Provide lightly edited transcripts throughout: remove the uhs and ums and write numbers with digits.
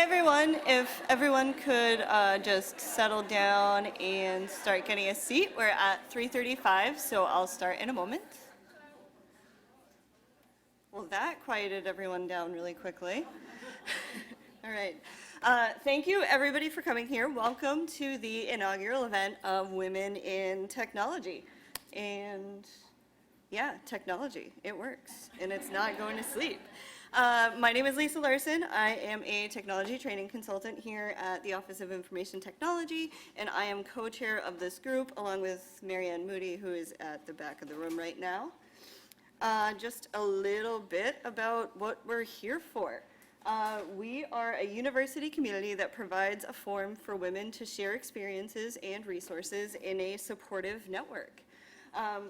everyone. If everyone could just settle down and start getting a seat. We're at 3:35, so I'll start in a moment. Well, that quieted everyone down really quickly. All right. Thank you, everybody, for coming here. Welcome to the inaugural event of Women in Technology. And yeah, technology, it works, and it's not going to sleep. My name is Lisa Larson. I am a technology training consultant here at the Office of Information Technology, and I am co-chair of this group along with Marianne Moody, who is at the back of the room right now. Just a little bit about what we're here for. We are a university community that provides a forum for women to share experiences and resources in a supportive network.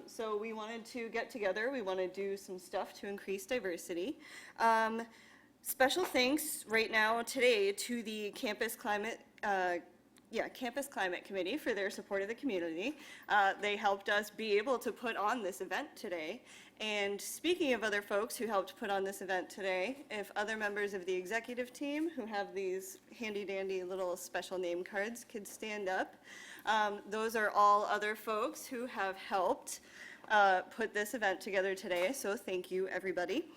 So we wanted to get together. We want to do some stuff to increase diversity. Special thanks right now today to the Campus Climate Committee for their support of the community. They helped us be able to put on this event today. And speaking of other folks who helped put on this event today, if other members of the executive team who have these handy dandy little special name cards could stand up. Those are all other folks who have helped put this event together today, so thank you, everybody.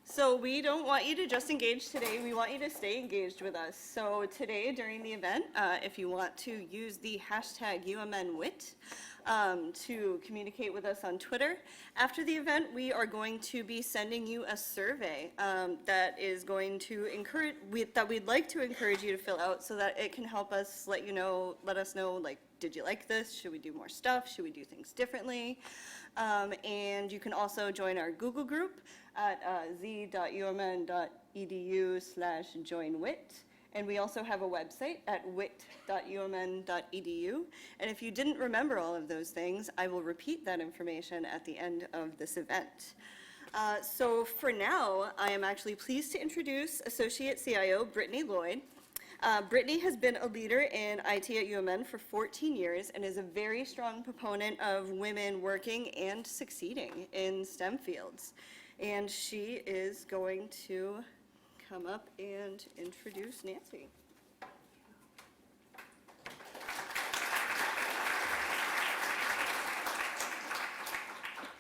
So we don't want you to just engage today, we want you to stay engaged with us. So today during the event, if you want to use the hashtag UMNWIT to communicate with us on Twitter. After the event, we are going to be sending you a survey that is going to encourage, that we'd like to encourage you to fill out so that it can help us let us know, like, did you like this? Should we do more stuff? Should we do things differently? And you can also join our Google group at z.umn.edu/joinwit. And we also have a website at wit.umn.edu. And if you didn't remember all of those things, I will repeat that information at the end of this event. So for now, I am actually pleased to introduce Associate CIO Brittany Lloyd. Brittany has been a leader in IT at UMN for 14 years and is a very strong proponent of women working and succeeding in STEM fields. And she is going to come up and introduce Nancy.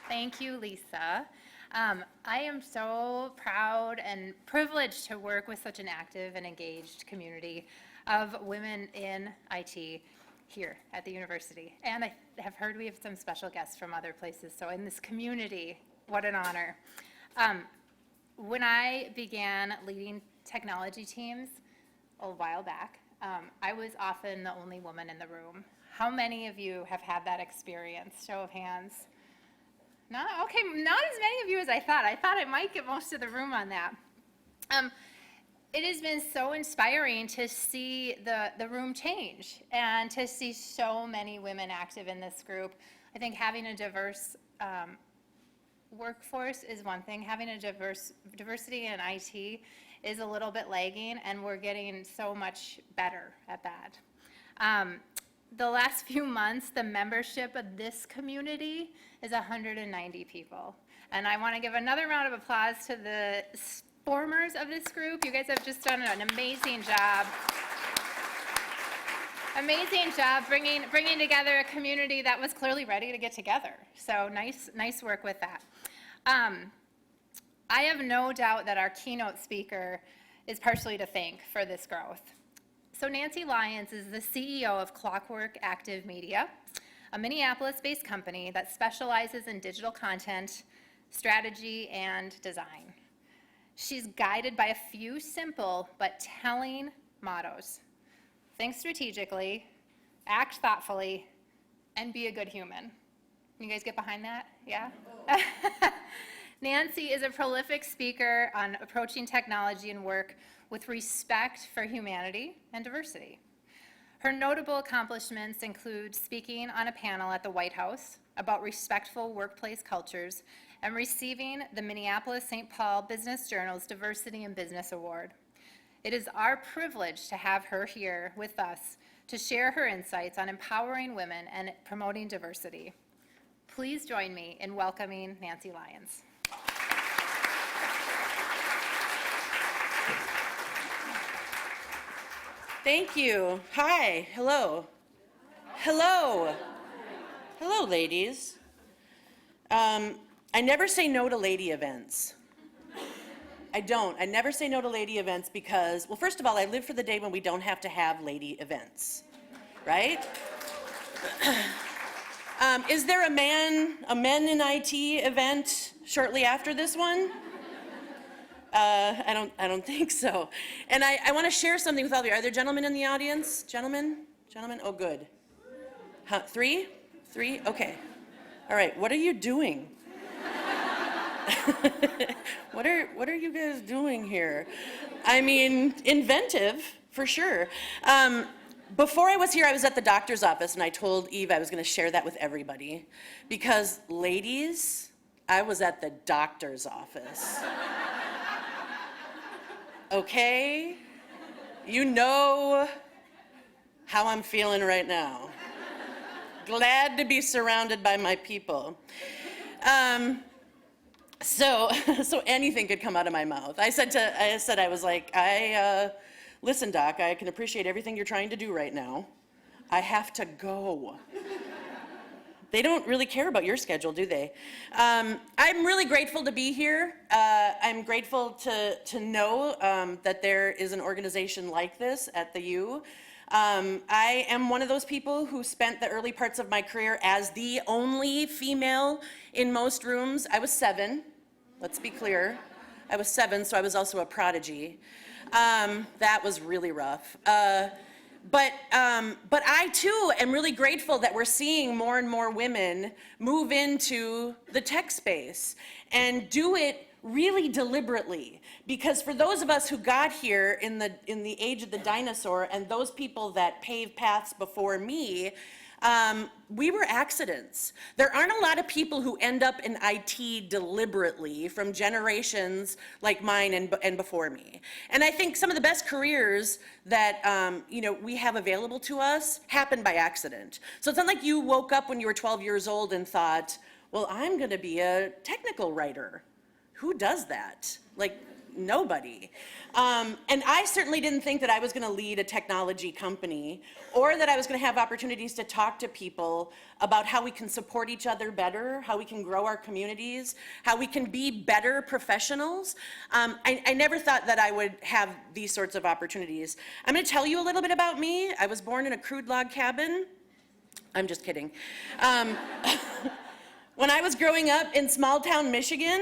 Thank you, Lisa. I am so proud and privileged to work with such an active and engaged community of women in IT here at the university. And I have heard we have some special guests from other places, so in this community, what an honor. When I began leading technology teams a while back, I was often the only woman in the room. How many of you have had that experience? Show of hands. Not as many of you as I thought. I thought I might get most of the room on that. It has been so inspiring to see the room change and to see so many women active in this group. I think having a diverse workforce is one thing. Having a diversity in IT is a little bit lagging, and we're getting so much better at that. The last few months, the membership of this community is 190 people. And I want to give another round of applause to the formers of this group. You guys have just done an amazing job. Amazing job bringing together a community that was clearly ready to get together. So nice work with that. I have no doubt that our keynote speaker is partially to thank for this growth. So Nancy Lyons is the CEO of Clockwork Active Media, a Minneapolis-based company that specializes in digital content, strategy, and design. She's guided by a few simple but telling mottos. Think strategically, act thoughtfully, and be a good human. You guys get behind that? Yeah? Nancy is a prolific speaker on approaching technology and work with respect for humanity and diversity. Her notable accomplishments include speaking on a panel at the White House about respectful workplace cultures and receiving the Minneapolis-St. Paul Business Journal's Diversity in Business Award. It is our privilege to have her here with us to share her insights on empowering women and promoting diversity. Please join me in welcoming Nancy Lyons. Thank you. Hi, hello. Hello. Hello, ladies. I never say no to lady events. I don't. I never say no to lady events because, well, first of all, I live for the day when we don't have to have lady events, right? Is there a men in IT event shortly after this one? I don't think so. And I want to share something with all of you. Are there gentlemen in the audience? Gentlemen? Gentlemen? Oh, good. Huh, three? Three? Okay. All right. What are you doing? What are you guys doing here? I mean, inventive, for sure. Before I was here, I was at the doctor's office, and I told Eve I was going to share that with everybody. Because, ladies, I was at the doctor's office. Okay? You know how I'm feeling right now. Glad to be surrounded by my people. So anything could come out of my mouth. I was like, listen, Doc, I can appreciate everything you're trying to do right now. I have to go. They don't really care about your schedule, do they? I'm really grateful to be here. I'm grateful to know that there is an organization like this at the U. I am one of those people who spent the early parts of my career as the only female in most rooms. I was 7, let's be clear. I was 7, so I was also a prodigy. That was really rough. But I too am really grateful that we're seeing more and more women move into the tech space and do it really deliberately. Because for those of us who got here in the age of the dinosaur and those people that paved paths before me, we were accidents. There aren't a lot of people who end up in IT deliberately from generations like mine and before me. And I think some of the best careers that we have available to us happen by accident. So it's not like you woke up when you were 12 years old and thought, well, I'm going to be a technical writer. Who does that? Like, nobody. And I certainly didn't think that I was going to lead a technology company or that I was going to have opportunities to talk to people about how we can support each other better, how we can grow our communities, how we can be better professionals. I never thought that I would have these sorts of opportunities. I'm going to tell you a little bit about me. I was born in a crude log cabin. I'm just kidding. When I was growing up in small town Michigan,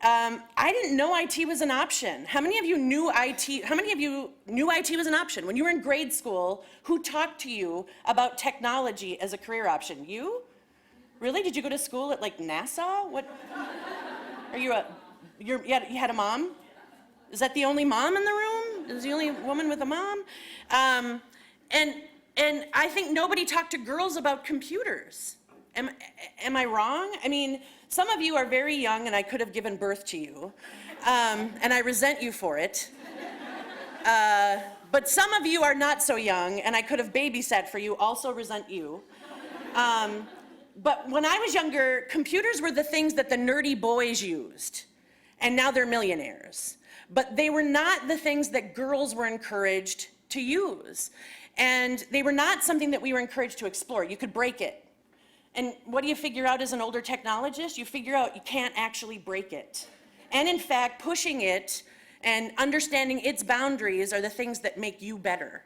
I didn't know IT was an option. How many of you knew IT? How many of you knew IT was an option? When you were in grade school, who talked to you about technology as a career option? You? Really? Did you go to school at like Nassau? What? Are you you had a mom? Is that the only mom in the room? Is the only woman with a mom? And I think nobody talked to girls about computers. Am I wrong? I mean, some of you are very young and I could have given birth to you, and I resent you for it. But some of you are not so young and I could have babysat for you, also resent you. But when I was younger, computers were the things that the nerdy boys used, and now they're millionaires. But they were not the things that girls were encouraged to use. And they were not something that we were encouraged to explore. You could break it. And what do you figure out as an older technologist? You figure out you can't actually break it. And in fact, pushing it and understanding its boundaries are the things that make you better.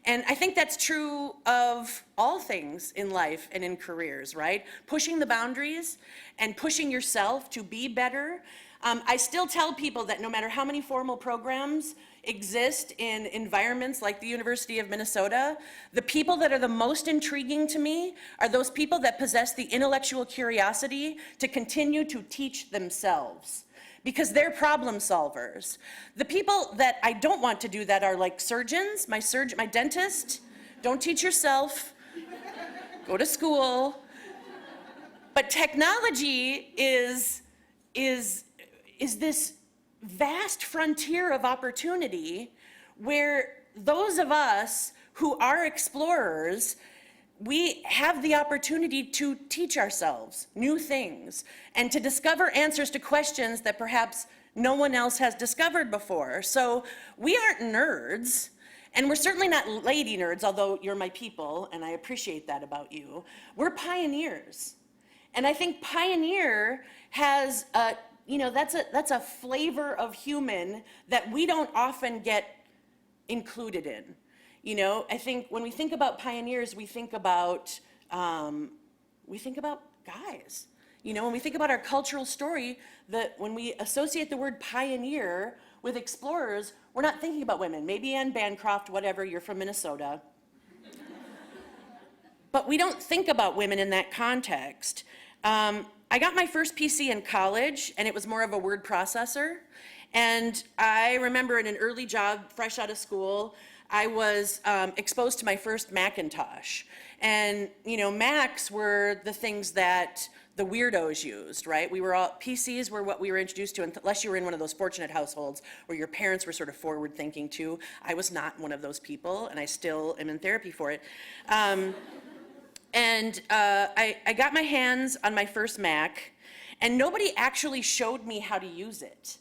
And I think that's true of all things in life and in careers, right? Pushing the boundaries and pushing yourself to be better. I still tell people that no matter how many formal programs exist in environments like the University of Minnesota, the people that are the most intriguing to me are those people that possess the intellectual curiosity to continue to teach themselves, because they're problem solvers. The people that I don't want to do that are like surgeons, my dentist. Don't teach yourself, go to school. But technology is this vast frontier of opportunity where those of us who are explorers, we have the opportunity to teach ourselves new things and to discover answers to questions that perhaps no one else has discovered before. So we aren't nerds, and we're certainly not lady nerds, although you're my people, and I appreciate that about you. We're pioneers. And I think pioneer has a, that's a flavor of human that we don't often get included in. I think when we think about pioneers, we think about guys. When we think about our cultural story, when we associate the word pioneer with explorers, we're not thinking about women. Maybe Anne Bancroft, whatever, you're from Minnesota. But we don't think about women in that context. I got my first PC in college, and it was more of a word processor. And I remember in an early job, fresh out of school, I was exposed to my first Macintosh. And, Macs were the things that the weirdos used, right? PCs were what we were introduced to, unless you were in one of those fortunate households where your parents were sort of forward thinking too. I was not one of those people, and I still am in therapy for it. I got my hands on my first Mac, and nobody actually showed me how to use it.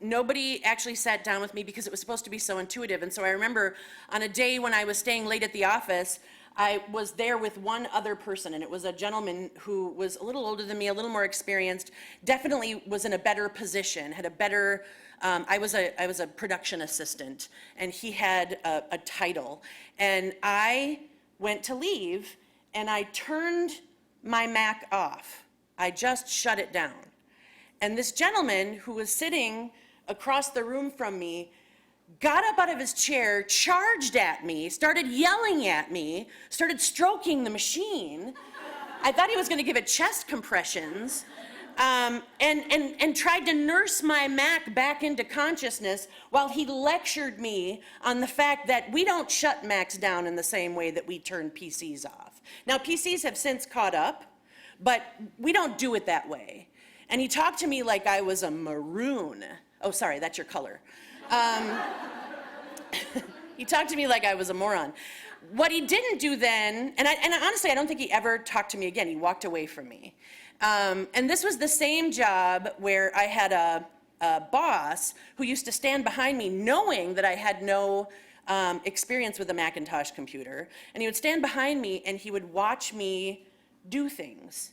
Nobody actually sat down with me because it was supposed to be so intuitive. And so I remember on a day when I was staying late at the office, I was there with one other person, and it was a gentleman who was a little older than me, a little more experienced, definitely was in a better position, had a better, I was a production assistant, and he had a title. And I went to leave, and I turned my Mac off. I just shut it down. And this gentleman who was sitting across the room from me got up out of his chair, charged at me, started yelling at me, started stroking the machine. I thought he was going to give it chest compressions, and tried to nurse my Mac back into consciousness while he lectured me on the fact that we don't shut Macs down in the same way that we turn PCs off. Now, PCs have since caught up, but we don't do it that way. And he talked to me like I was a maroon. Oh, sorry, that's your color. He talked to me like I was a moron. What he didn't do then, and honestly, I don't think he ever talked to me again. He walked away from me. And this was the same job where I had a boss who used to stand behind me knowing that I had no experience with a Macintosh computer. And he would stand behind me and he would watch me do things.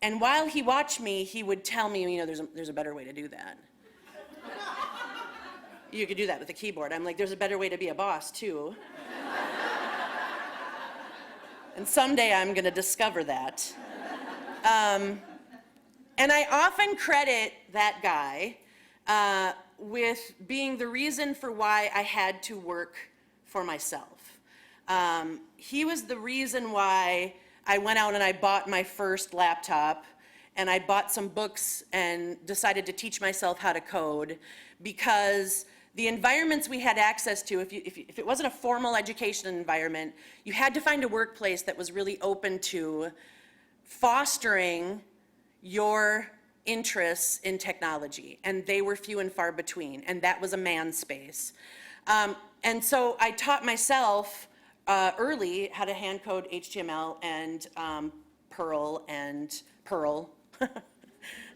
And while he watched me, he would tell me, there's a better way to do that. You could do that with a keyboard. I'm like, there's a better way to be a boss, too. And someday I'm going to discover that. And I often credit that guy with being the reason for why I had to work for myself. He was the reason why I went out and I bought my first laptop, and I bought some books and decided to teach myself how to code, because the environments we had access to, if it wasn't a formal education environment, you had to find a workplace that was really open to fostering your interests in technology, and they were few and far between, and that was a man's space. And so I taught myself early how to hand code HTML and Perl.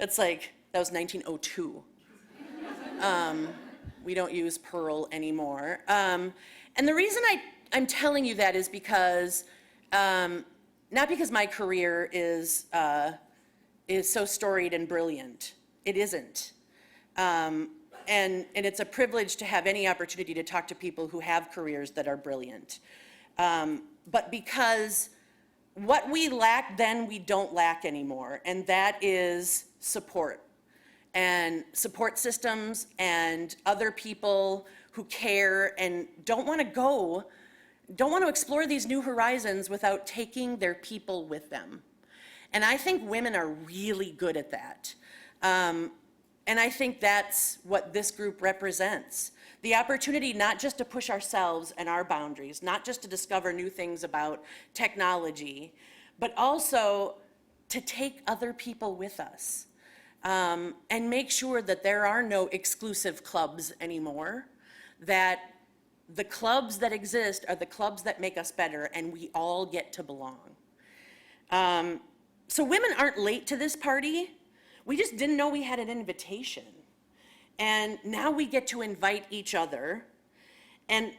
It's like, that was 1902. We don't use Perl anymore. And the reason I'm telling you that is because, not because my career is so storied and brilliant. It isn't. And it's a privilege to have any opportunity to talk to people who have careers that are brilliant. But because what we lacked then, we don't lack anymore, and that is support. And support systems and other people who care and don't want to explore these new horizons without taking their people with them. And I think women are really good at that. And I think that's what this group represents. The opportunity not just to push ourselves and our boundaries, not just to discover new things about technology, but also to take other people with us. And make sure that there are no exclusive clubs anymore, that the clubs that exist are the clubs that make us better, and we all get to belong. So women aren't late to this party. We just didn't know we had an invitation. And now we get to invite each other. And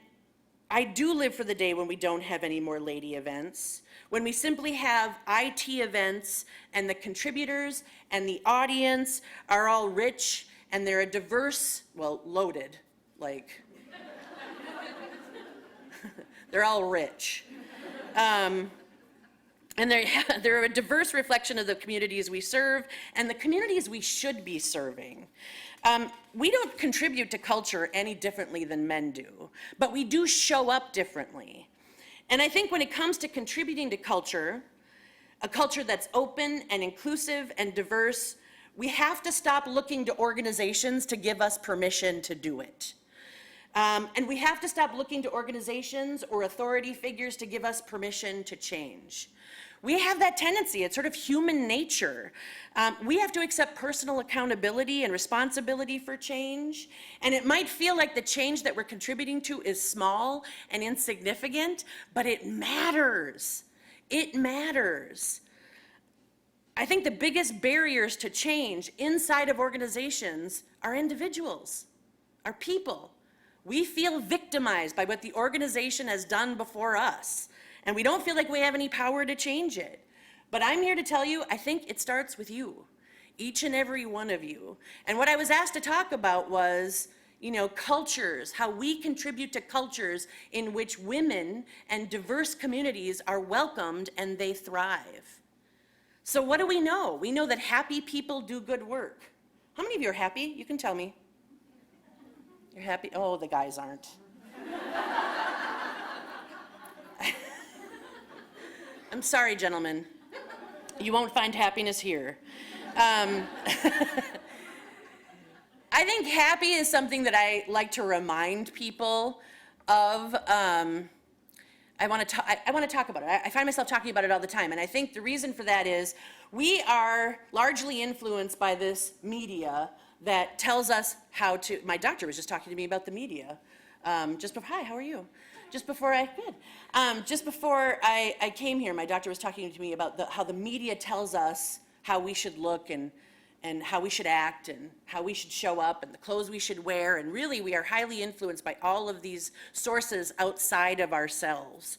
I do live for the day when we don't have any more lady events, when we simply have IT events and the contributors and the audience are all rich and they're a diverse, well, loaded, like, they're all rich. And they're a diverse reflection of the communities we serve and the communities we should be serving. We don't contribute to culture any differently than men do, but we do show up differently. And I think when it comes to contributing to culture, a culture that's open and inclusive and diverse, we have to stop looking to organizations to give us permission to do it. And we have to stop looking to organizations or authority figures to give us permission to change. We have that tendency, it's sort of human nature. We have to accept personal accountability and responsibility for change. And it might feel like the change that we're contributing to is small and insignificant, but it matters. It matters. I think the biggest barriers to change inside of organizations are individuals, are people. We feel victimized by what the organization has done before us, and we don't feel like we have any power to change it. But I'm here to tell you, I think it starts with you, each and every one of you. And what I was asked to talk about was, cultures, how we contribute to cultures in which women and diverse communities are welcomed and they thrive. So what do we know? We know that happy people do good work. How many of you are happy? You can tell me. You're happy? Oh, the guys aren't. I'm sorry, gentlemen. You won't find happiness here. I think happy is something that I like to remind people of. I want to talk about it. I find myself talking about it all the time, and I think the reason for that is we are largely influenced by this media that tells us how to. My doctor was just talking to me about the media. Just before, hi, how are you? Just before I came here, my doctor was talking to me about how the media tells us how we should look and how we should act and how we should show up and the clothes we should wear. And really, we are highly influenced by all of these sources outside of ourselves.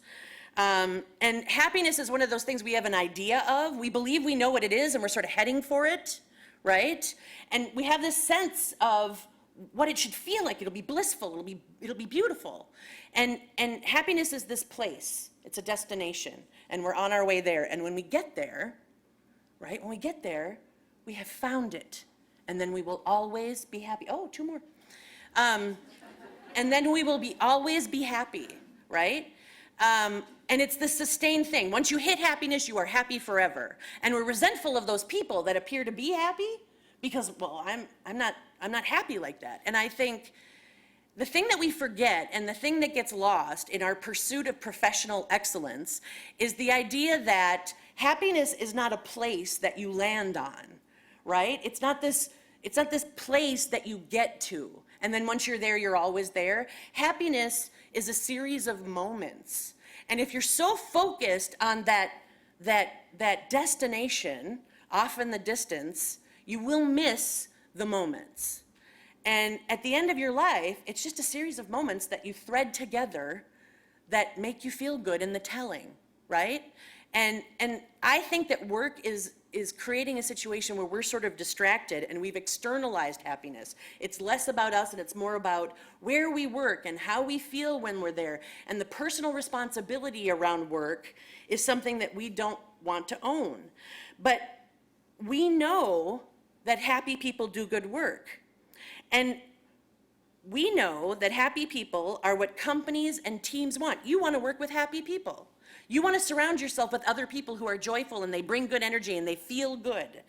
And happiness is one of those things we have an idea of. We believe we know what it is and we're sort of heading for it, right? And we have this sense of what it should feel like. It'll be blissful, it'll be beautiful. And happiness is this place. It's a destination, and we're on our way there. And when we get there, right, we have found it, and then we will always be happy. Oh, two more. And then we will always be happy, right? And it's the sustained thing. Once you hit happiness, you are happy forever. And we're resentful of those people that appear to be happy because, well, I'm not happy like that. And I think the thing that we forget and the thing that gets lost in our pursuit of professional excellence is the idea that happiness is not a place that you land on, right? It's not this place that you get to, and then once you're there, you're always there. Happiness is a series of moments. And if you're so focused on that destination, off in the distance, you will miss the moments. And at the end of your life, it's just a series of moments that you thread together that make you feel good in the telling, right? And I think that work is creating a situation where we're sort of distracted and we've externalized happiness. It's less about us and it's more about where we work and how we feel when we're there. And the personal responsibility around work is something that we don't want to own. But we know that happy people do good work. And we know that happy people are what companies and teams want. You want to work with happy people. You want to surround yourself with other people who are joyful and they bring good energy and they feel good.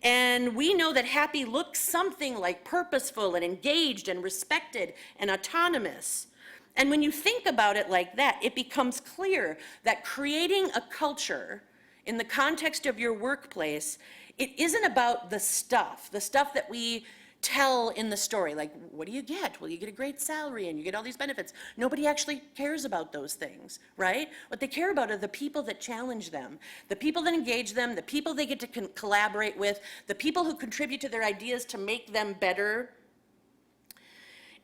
And we know that happy looks something like purposeful and engaged and respected and autonomous. And when you think about it like that, it becomes clear that creating a culture in the context of your workplace, it isn't about the stuff that we tell in the story, like, what do you get? Well, you get a great salary and you get all these benefits. Nobody actually cares about those things, right? What they care about are the people that challenge them, the people that engage them, the people they get to collaborate with, the people who contribute to their ideas to make them better,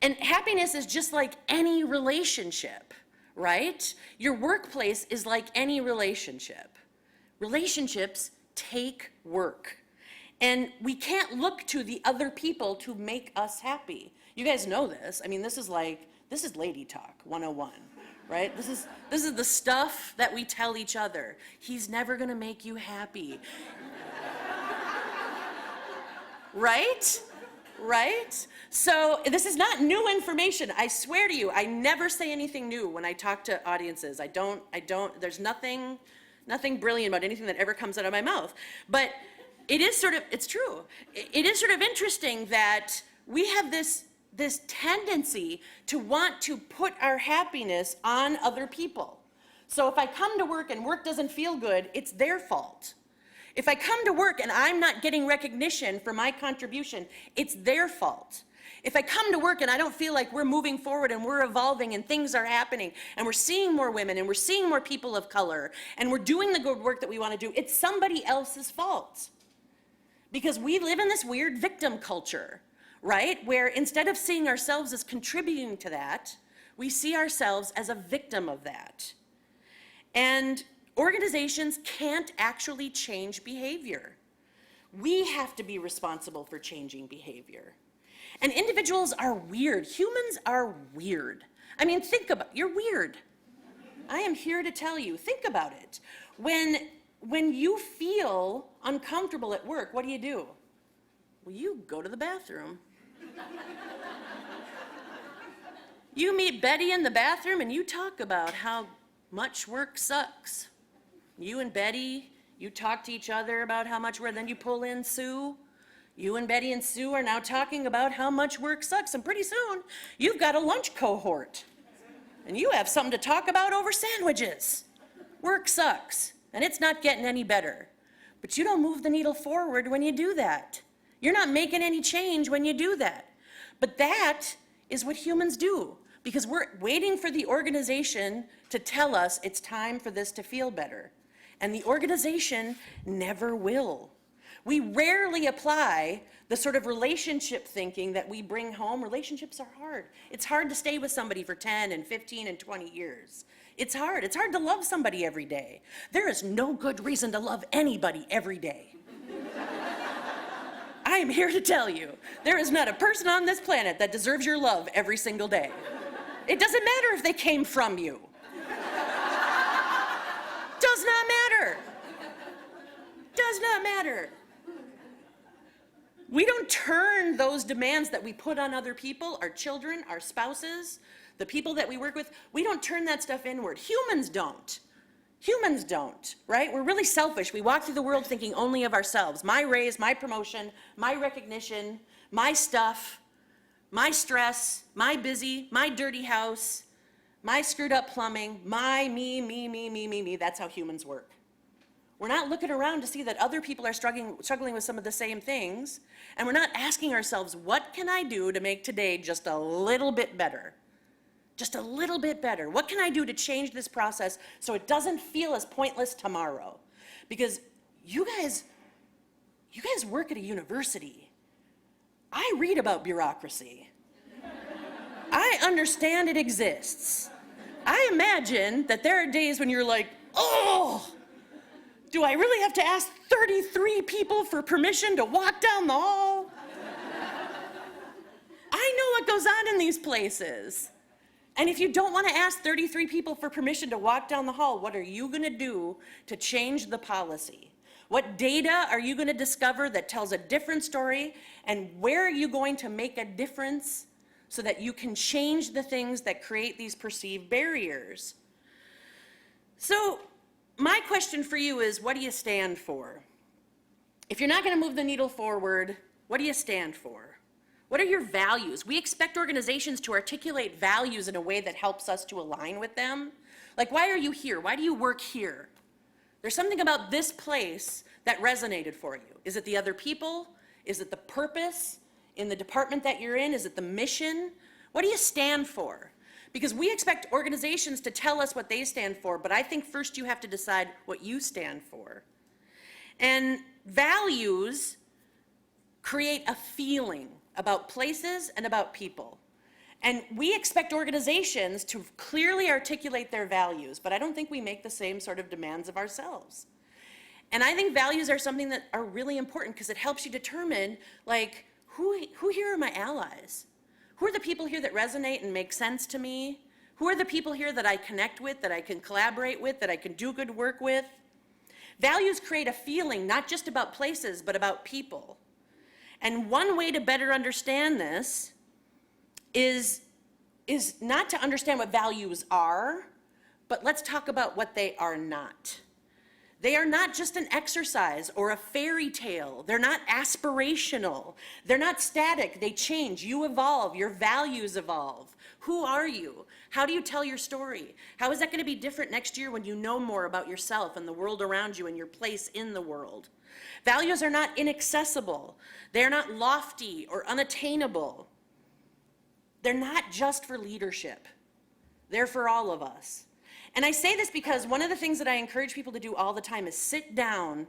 And happiness is just like any relationship, right? Your workplace is like any relationship. Relationships take work. And we can't look to the other people to make us happy. You guys know this. I mean, this is lady talk 101, right? This is the stuff that we tell each other. He's never gonna make you happy. Right? Right? So this is not new information. I swear to you, I never say anything new when I talk to audiences. There's nothing brilliant about anything that ever comes out of my mouth. But it's true. It is sort of interesting that we have this tendency to want to put our happiness on other people. So if I come to work and work doesn't feel good, it's their fault. If I come to work and I'm not getting recognition for my contribution, it's their fault. If I come to work and I don't feel like we're moving forward and we're evolving and things are happening and we're seeing more women and we're seeing more people of color and we're doing the good work that we want to do, it's somebody else's fault. Because we live in this weird victim culture, right? Where instead of seeing ourselves as contributing to that, we see ourselves as a victim of that. And organizations can't actually change behavior. We have to be responsible for changing behavior. And individuals are weird. Humans are weird. I mean, you're weird. I am here to tell you, think about it. When you feel uncomfortable at work, what do? Well, you go to the bathroom. You meet Betty in the bathroom and you talk about how much work sucks. You and Betty, you talk to each other about how much work, then you pull in Sue. You and Betty and Sue are now talking about how much work sucks, and pretty soon you've got a lunch cohort. And you have something to talk about over sandwiches. Work sucks, and it's not getting any better. But you don't move the needle forward when you do that. You're not making any change when you do that. But that is what humans do, because we're waiting for the organization to tell us it's time for this to feel better. And the organization never will. We rarely apply the sort of relationship thinking that we bring home. Relationships are hard. It's hard to stay with somebody for 10 and 15 and 20 years. It's hard. It's hard to love somebody every day. There is no good reason to love anybody every day. I am here to tell you, there is not a person on this planet that deserves your love every single day. It doesn't matter if they came from you. Does not matter. Does not matter. We don't turn those demands that we put on other people, our children, our spouses, the people that we work with, we don't turn that stuff inward. Humans don't. Humans don't, right? We're really selfish. We walk through the world thinking only of ourselves. My raise, my promotion, my recognition, my stuff, my stress, my busy, my dirty house, my screwed up plumbing, me. That's how humans work. We're not looking around to see that other people are struggling with some of the same things, and we're not asking ourselves, what can I do to make today just a little bit better? Just a little bit better. What can I do to change this process so it doesn't feel as pointless tomorrow? Because you guys work at a university. I read about bureaucracy. I understand it exists. I imagine that there are days when you're like, oh, do I really have to ask 33 people for permission to walk down the hall? I know what goes on in these places. And if you don't want to ask 33 people for permission to walk down the hall, what are you going to do to change the policy? What data are you going to discover that tells a different story? And where are you going to make a difference so that you can change the things that create these perceived barriers? So my question for you is, what do you stand for? If you're not going to move the needle forward, what do you stand for? What are your values? We expect organizations to articulate values in a way that helps us to align with them. Like, why are you here? Why do you work here? There's something about this place that resonated for you. Is it the other people? Is it the purpose in the department that you're in? Is it the mission? What do you stand for? Because we expect organizations to tell us what they stand for, but I think first you have to decide what you stand for. And values create a feeling about places and about people. And we expect organizations to clearly articulate their values, but I don't think we make the same sort of demands of ourselves. And I think values are something that are really important because it helps you determine, like, who here are my allies? Who are the people here that resonate and make sense to me? Who are the people here that I connect with, that I can collaborate with, that I can do good work with? Values create a feeling not just about places, but about people. And one way to better understand this is not to understand what values are, but let's talk about what they are not. They are not just an exercise or a fairy tale. They're not aspirational. They're not static. They change. You evolve. Your values evolve. Who are you? How do you tell your story? How is that going to be different next year when you know more about yourself and the world around you and your place in the world? Values are not inaccessible. They're not lofty or unattainable. They're not just for leadership. They're for all of us. And I say this because one of the things that I encourage people to do all the time is sit down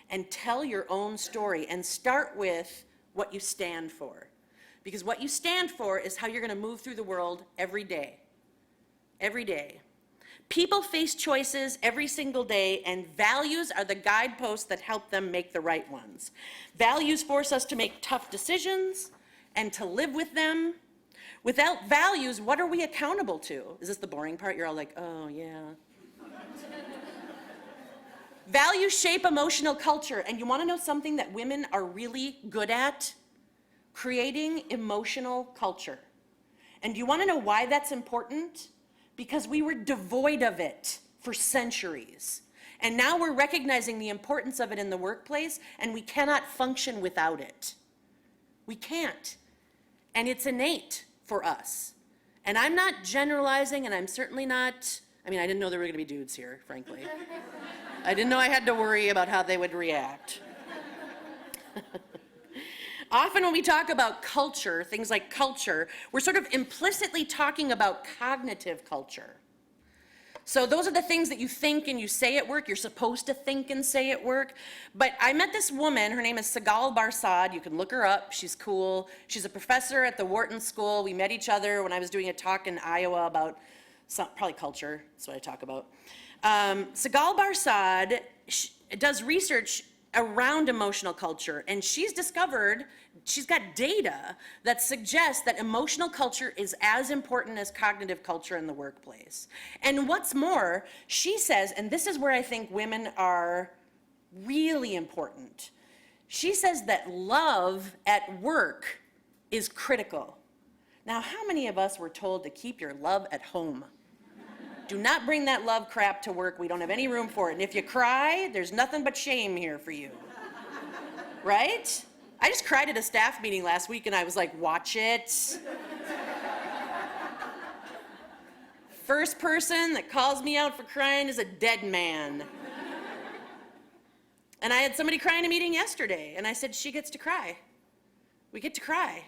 and tell your own story and start with what you stand for. Because what you stand for is how you're going to move through the world every day. Every day. People face choices every single day, and values are the guideposts that help them make the right ones. Values force us to make tough decisions and to live with them. Without values, what are we accountable to? Is this the boring part? You're all like, oh, yeah. Values shape emotional culture, and you want to know something that women are really good at? Creating emotional culture. And do you want to know why that's important? Because we were devoid of it for centuries. And now we're recognizing the importance of it in the workplace, and we cannot function without it. We can't. And it's innate for us. And I'm not generalizing, and I'm certainly not, I mean, I didn't know there were going to be dudes here, frankly. I didn't know I had to worry about how they would react. Often when we talk about culture, things like culture, we're sort of implicitly talking about cognitive culture. So those are the things that you think and you say at work. You're supposed to think and say at work. But I met this woman. Her name is Sigal Barsad. You can look her up. She's cool. She's a professor at the Wharton School. We met each other when I was doing a talk in Iowa about probably culture. That's what I talk about. Sigal Barsad does research around emotional culture, and she's discovered, she's got data that suggests that emotional culture is as important as cognitive culture in the workplace. And what's more, she says, and this is where I think women are really important, she says that love at work is critical. Now, how many of us were told to keep your love at home? Do not bring that love crap to work. We don't have any room for it. And if you cry, there's nothing but shame here for you. Right? I just cried at a staff meeting last week and I was like, watch it. First person that calls me out for crying is a dead man. And I had somebody cry in a meeting yesterday and I said, she gets to cry. We get to cry.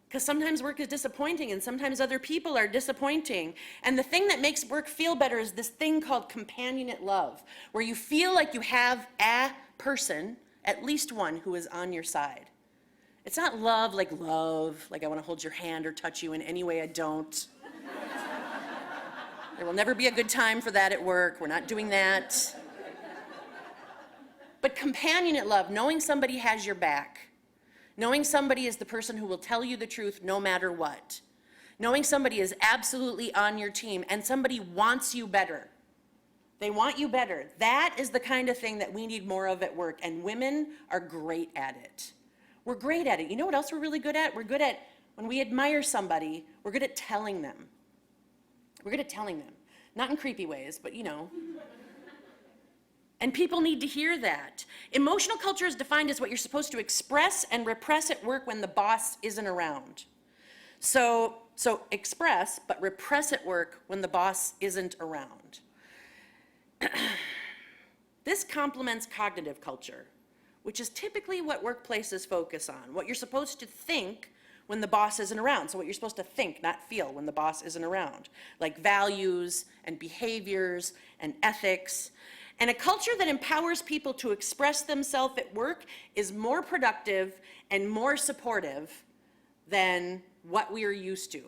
Because sometimes work is disappointing and sometimes other people are disappointing. And the thing that makes work feel better is this thing called companionate love, where you feel like you have a person, at least one, who is on your side. It's not love, like I want to hold your hand or touch you in any way I don't. There will never be a good time for that at work. We're not doing that. But companionate love, knowing somebody has your back. Knowing somebody is the person who will tell you the truth no matter what. Knowing somebody is absolutely on your team and somebody wants you better. They want you better. That is the kind of thing that we need more of at work, and women are great at it. We're great at it. You know what else we're really good at? We're good at, when we admire somebody, we're good at telling them. We're good at telling them. Not in creepy ways, but you know. And people need to hear that. Emotional culture is defined as what you're supposed to express and repress at work when the boss isn't around. So express, but repress at work when the boss isn't around. This complements cognitive culture, which is typically what workplaces focus on, what you're supposed to think when the boss isn't around. So what you're supposed to think, not feel, when the boss isn't around, like values and behaviors and ethics. And a culture that empowers people to express themselves at work is more productive and more supportive than what we are used to.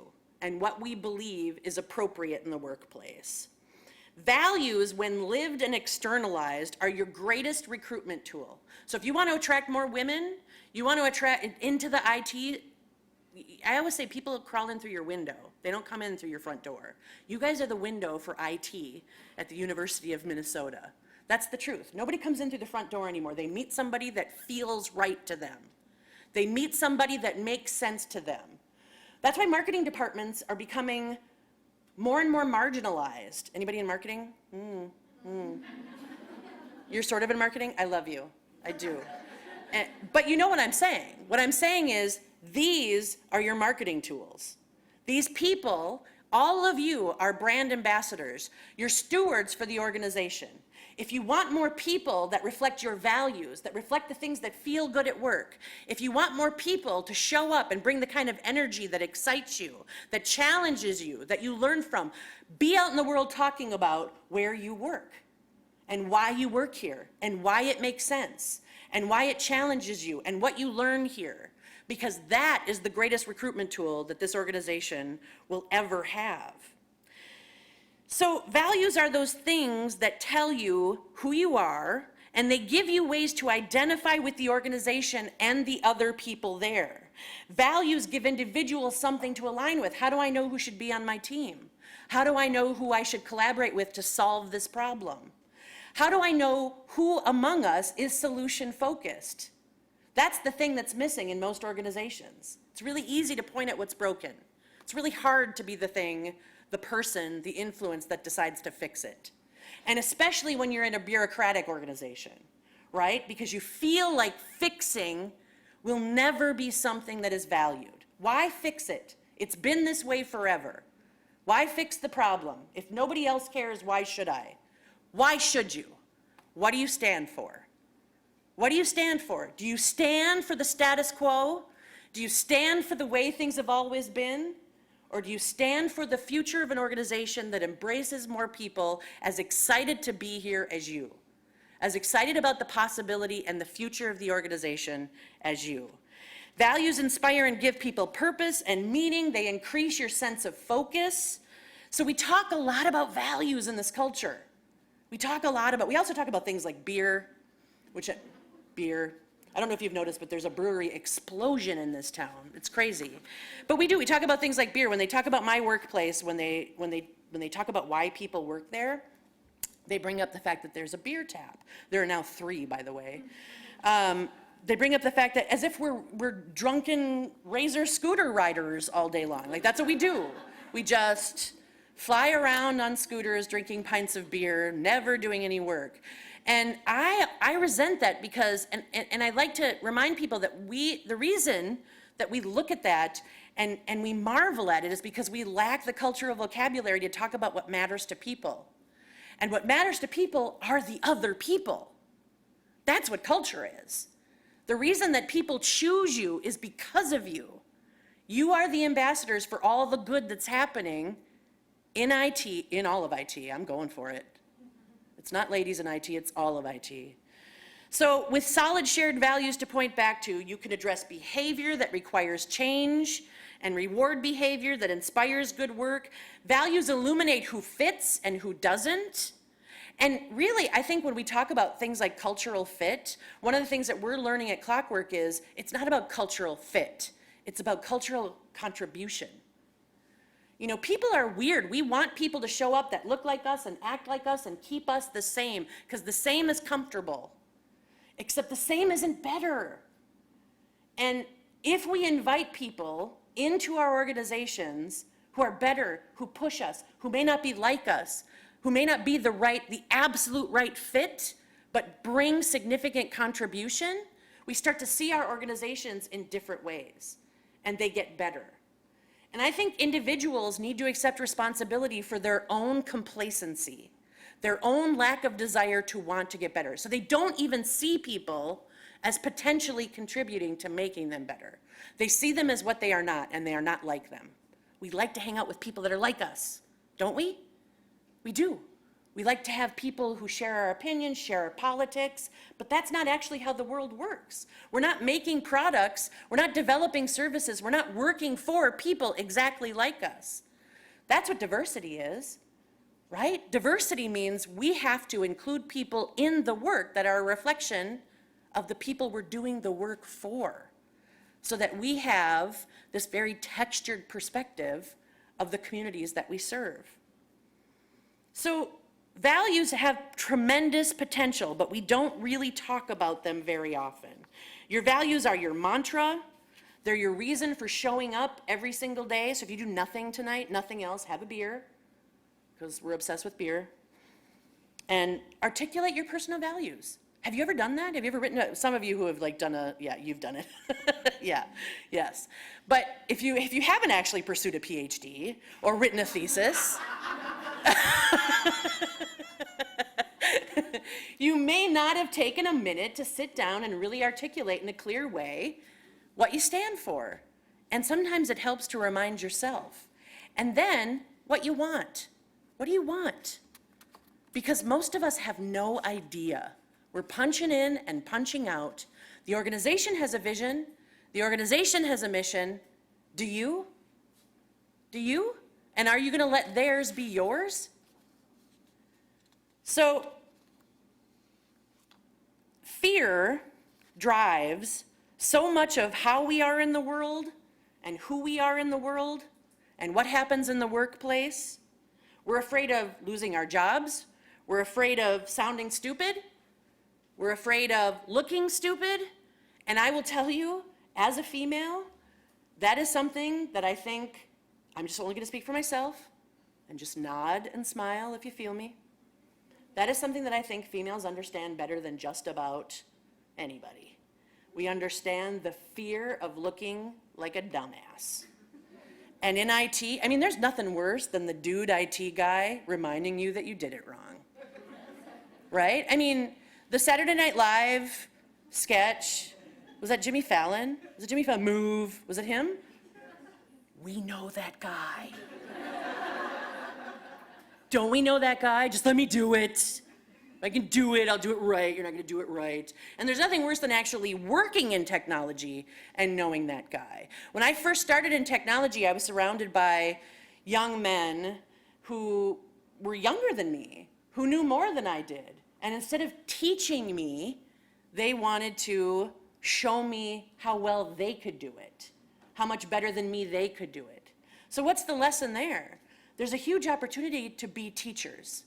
and what we believe is appropriate in the workplace. Values, when lived and externalized, are your greatest recruitment tool. So if you want to attract more women, you want to attract into the IT, I always say people crawl in through your window. They don't come in through your front door. You guys are the window for IT at the University of Minnesota. That's the truth. Nobody comes in through the front door anymore. They meet somebody that feels right to them. They meet somebody that makes sense to them. That's why marketing departments are becoming more and more marginalized. Anybody in marketing? You're sort of in marketing? I love you. I do. But you know what I'm saying. What I'm saying is these are your marketing tools. These people, all of you are brand ambassadors. You're stewards for the organization. If you want more people that reflect your values, that reflect the things that feel good at work, if you want more people to show up and bring the kind of energy that excites you, that challenges you, that you learn from, be out in the world talking about where you work and why you work here and why it makes sense and why it challenges you and what you learn here, because that is the greatest recruitment tool that this organization will ever have. So values are those things that tell you who you are, and they give you ways to identify with the organization and the other people there. Values give individuals something to align with. How do I know who should be on my team? How do I know who I should collaborate with to solve this problem? How do I know who among us is solution focused? That's the thing that's missing in most organizations. It's really easy to point at what's broken. It's really hard to be the thing, the person, the influence that decides to fix it. And especially when you're in a bureaucratic organization, right? Because you feel like fixing will never be something that is valued. Why fix it? It's been this way forever. Why fix the problem? If nobody else cares, why should I? Why should you? What do you stand for? What do you stand for? Do you stand for the status quo? Do you stand for the way things have always been? Or do you stand for the future of an organization that embraces more people as excited to be here as you? As excited about the possibility and the future of the organization as you? Values inspire and give people purpose and meaning. They increase your sense of focus. So we talk a lot about values in this culture. We also talk about things like beer, I don't know if you've noticed, but there's a brewery explosion in this town. It's crazy. But we talk about things like beer. When they talk about my workplace, when they talk about why people work there, they bring up the fact that there's a beer tap. There are now 3, by the way. They bring up the fact that as if we're drunken Razor scooter riders all day long. Like, that's what we do. We just fly around on scooters, drinking pints of beer, never doing any work. And I resent that because, and I like to remind people that the reason that we look at that and we marvel at it is because we lack the cultural vocabulary to talk about what matters to people. And what matters to people are the other people. That's what culture is. The reason that people choose you is because of you. You are the ambassadors for all the good that's happening in IT, in all of IT. I'm going for it. It's not ladies in IT, it's all of IT. So with solid shared values to point back to, you can address behavior that requires change and reward behavior that inspires good work. Values illuminate who fits and who doesn't. And really, I think when we talk about things like cultural fit, one of the things that we're learning at Clockwork is it's not about cultural fit, it's about cultural contribution. You know, people are weird. We want people to show up that look like us and act like us and keep us the same, because the same is comfortable. Except the same isn't better. And if we invite people into our organizations who are better, who push us, who may not be like us, who may not be the absolute right fit, but bring significant contribution, we start to see our organizations in different ways, and they get better. And I think individuals need to accept responsibility for their own complacency, their own lack of desire to want to get better. So they don't even see people as potentially contributing to making them better. They see them as what they are not, and they are not like them. We like to hang out with people that are like us, don't we? We do. We like to have people who share our opinions, share our politics, but that's not actually how the world works. We're not making products, we're not developing services, we're not working for people exactly like us. That's what diversity is, right? Diversity means we have to include people in the work that are a reflection of the people we're doing the work for, so that we have this very textured perspective of the communities that we serve. So values have tremendous potential, but we don't really talk about them very often. Your values are your mantra. They're your reason for showing up every single day. So if you do nothing tonight, nothing else, have a beer, because we're obsessed with beer, and articulate your personal values. Have you ever done that? Have you ever written some of you who have like done yeah, you've done it. Yeah, yes. But if you haven't actually pursued a PhD or written a thesis, you may not have taken a minute to sit down and really articulate in a clear way what you stand for. And sometimes it helps to remind yourself. And then what you want. What do you want? Because most of us have no idea. We're punching in and punching out. The organization has a vision. The organization has a mission. Do you? Do you? And are you going to let theirs be yours? So, fear drives so much of how we are in the world and who we are in the world and what happens in the workplace. We're afraid of losing our jobs. We're afraid of sounding stupid. We're afraid of looking stupid. And I will tell you, as a female, that is something that I think, I'm just only going to speak for myself, and just nod and smile if you feel me. That is something that I think females understand better than just about anybody. We understand the fear of looking like a dumbass. And in IT, I mean, there's nothing worse than the dude IT guy reminding you that you did it wrong. Right? I mean, the Saturday Night Live sketch, was that Jimmy Fallon? Was it Jimmy Fallon? Move. Was it him? We know that guy. Don't we know that guy? Just let me do it. If I can do it, I'll do it right. You're not going to do it right. And there's nothing worse than actually working in technology and knowing that guy. When I first started in technology, I was surrounded by young men who were younger than me, who knew more than I did. And instead of teaching me, they wanted to show me how well they could do it, how much better than me they could do it. So what's the lesson there? There's a huge opportunity to be teachers,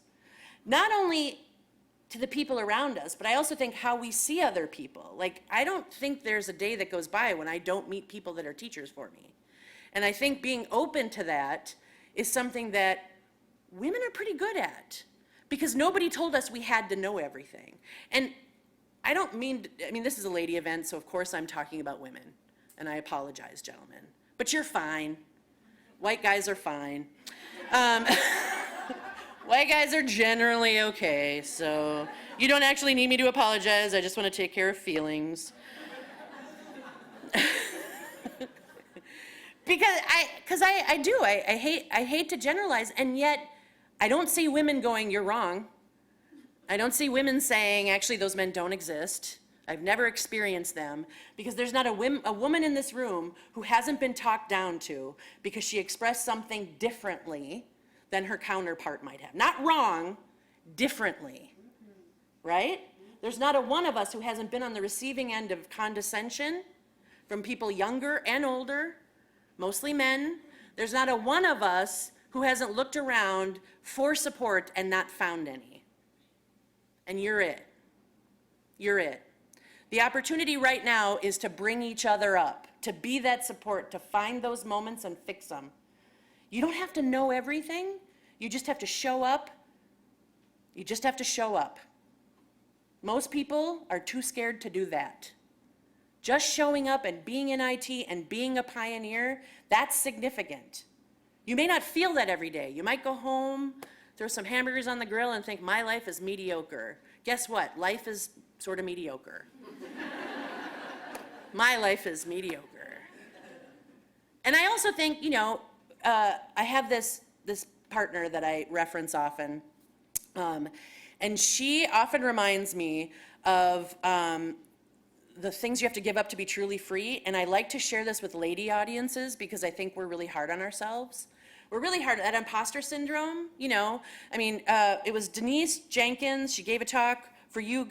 not only to the people around us, but I also think how we see other people. Like, I don't think there's a day that goes by when I don't meet people that are teachers for me. And I think being open to that is something that women are pretty good at, because nobody told us we had to know everything. And I don't mean, this is a lady event, so of course I'm talking about women. And I apologize, gentlemen. But you're fine. White guys are fine. White guys are generally okay, so you don't actually need me to apologize. I just want to take care of feelings. Because I hate to generalize, and yet I don't see women going, you're wrong. I don't see women saying, actually, those men don't exist. I've never experienced them, because there's not a woman in this room who hasn't been talked down to because she expressed something differently than her counterpart might have. Not wrong, differently, right? There's not a one of us who hasn't been on the receiving end of condescension from people younger and older, mostly men. There's not a one of us who hasn't looked around for support and not found any. And you're it. You're it. The opportunity right now is to bring each other up, to be that support, to find those moments and fix them. You don't have to know everything. You just have to show up. You just have to show up. Most people are too scared to do that. Just showing up and being in IT and being a pioneer, that's significant. You may not feel that every day. You might go home, throw some hamburgers on the grill and think, my life is mediocre. Guess what? Life is sort of mediocre. My life is mediocre. And I also think, I have this partner that I reference often. And she often reminds me of the things you have to give up to be truly free. And I like to share this with lady audiences because I think we're really hard on ourselves. We're really hard at imposter syndrome, you know. I mean, it was Denise Jenkins, she gave a talk for you.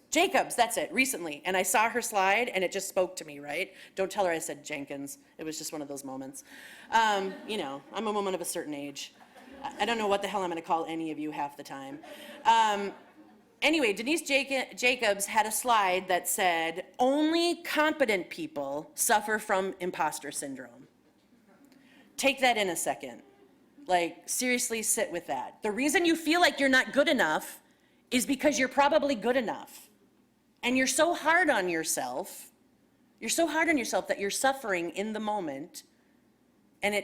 Jacobs, that's it, recently. And I saw her slide and it just spoke to me, right? Don't tell her I said Jenkins. It was just one of those moments. You know, I'm a woman of a certain age. I don't know what the hell I'm gonna call any of you half the time. Anyway, Denise Jacobs had a slide that said, only competent people suffer from imposter syndrome. Take that in a second. Like, seriously sit with that. The reason you feel like you're not good enough is because you're probably good enough. And you're so hard on yourself, that you're suffering in the moment, and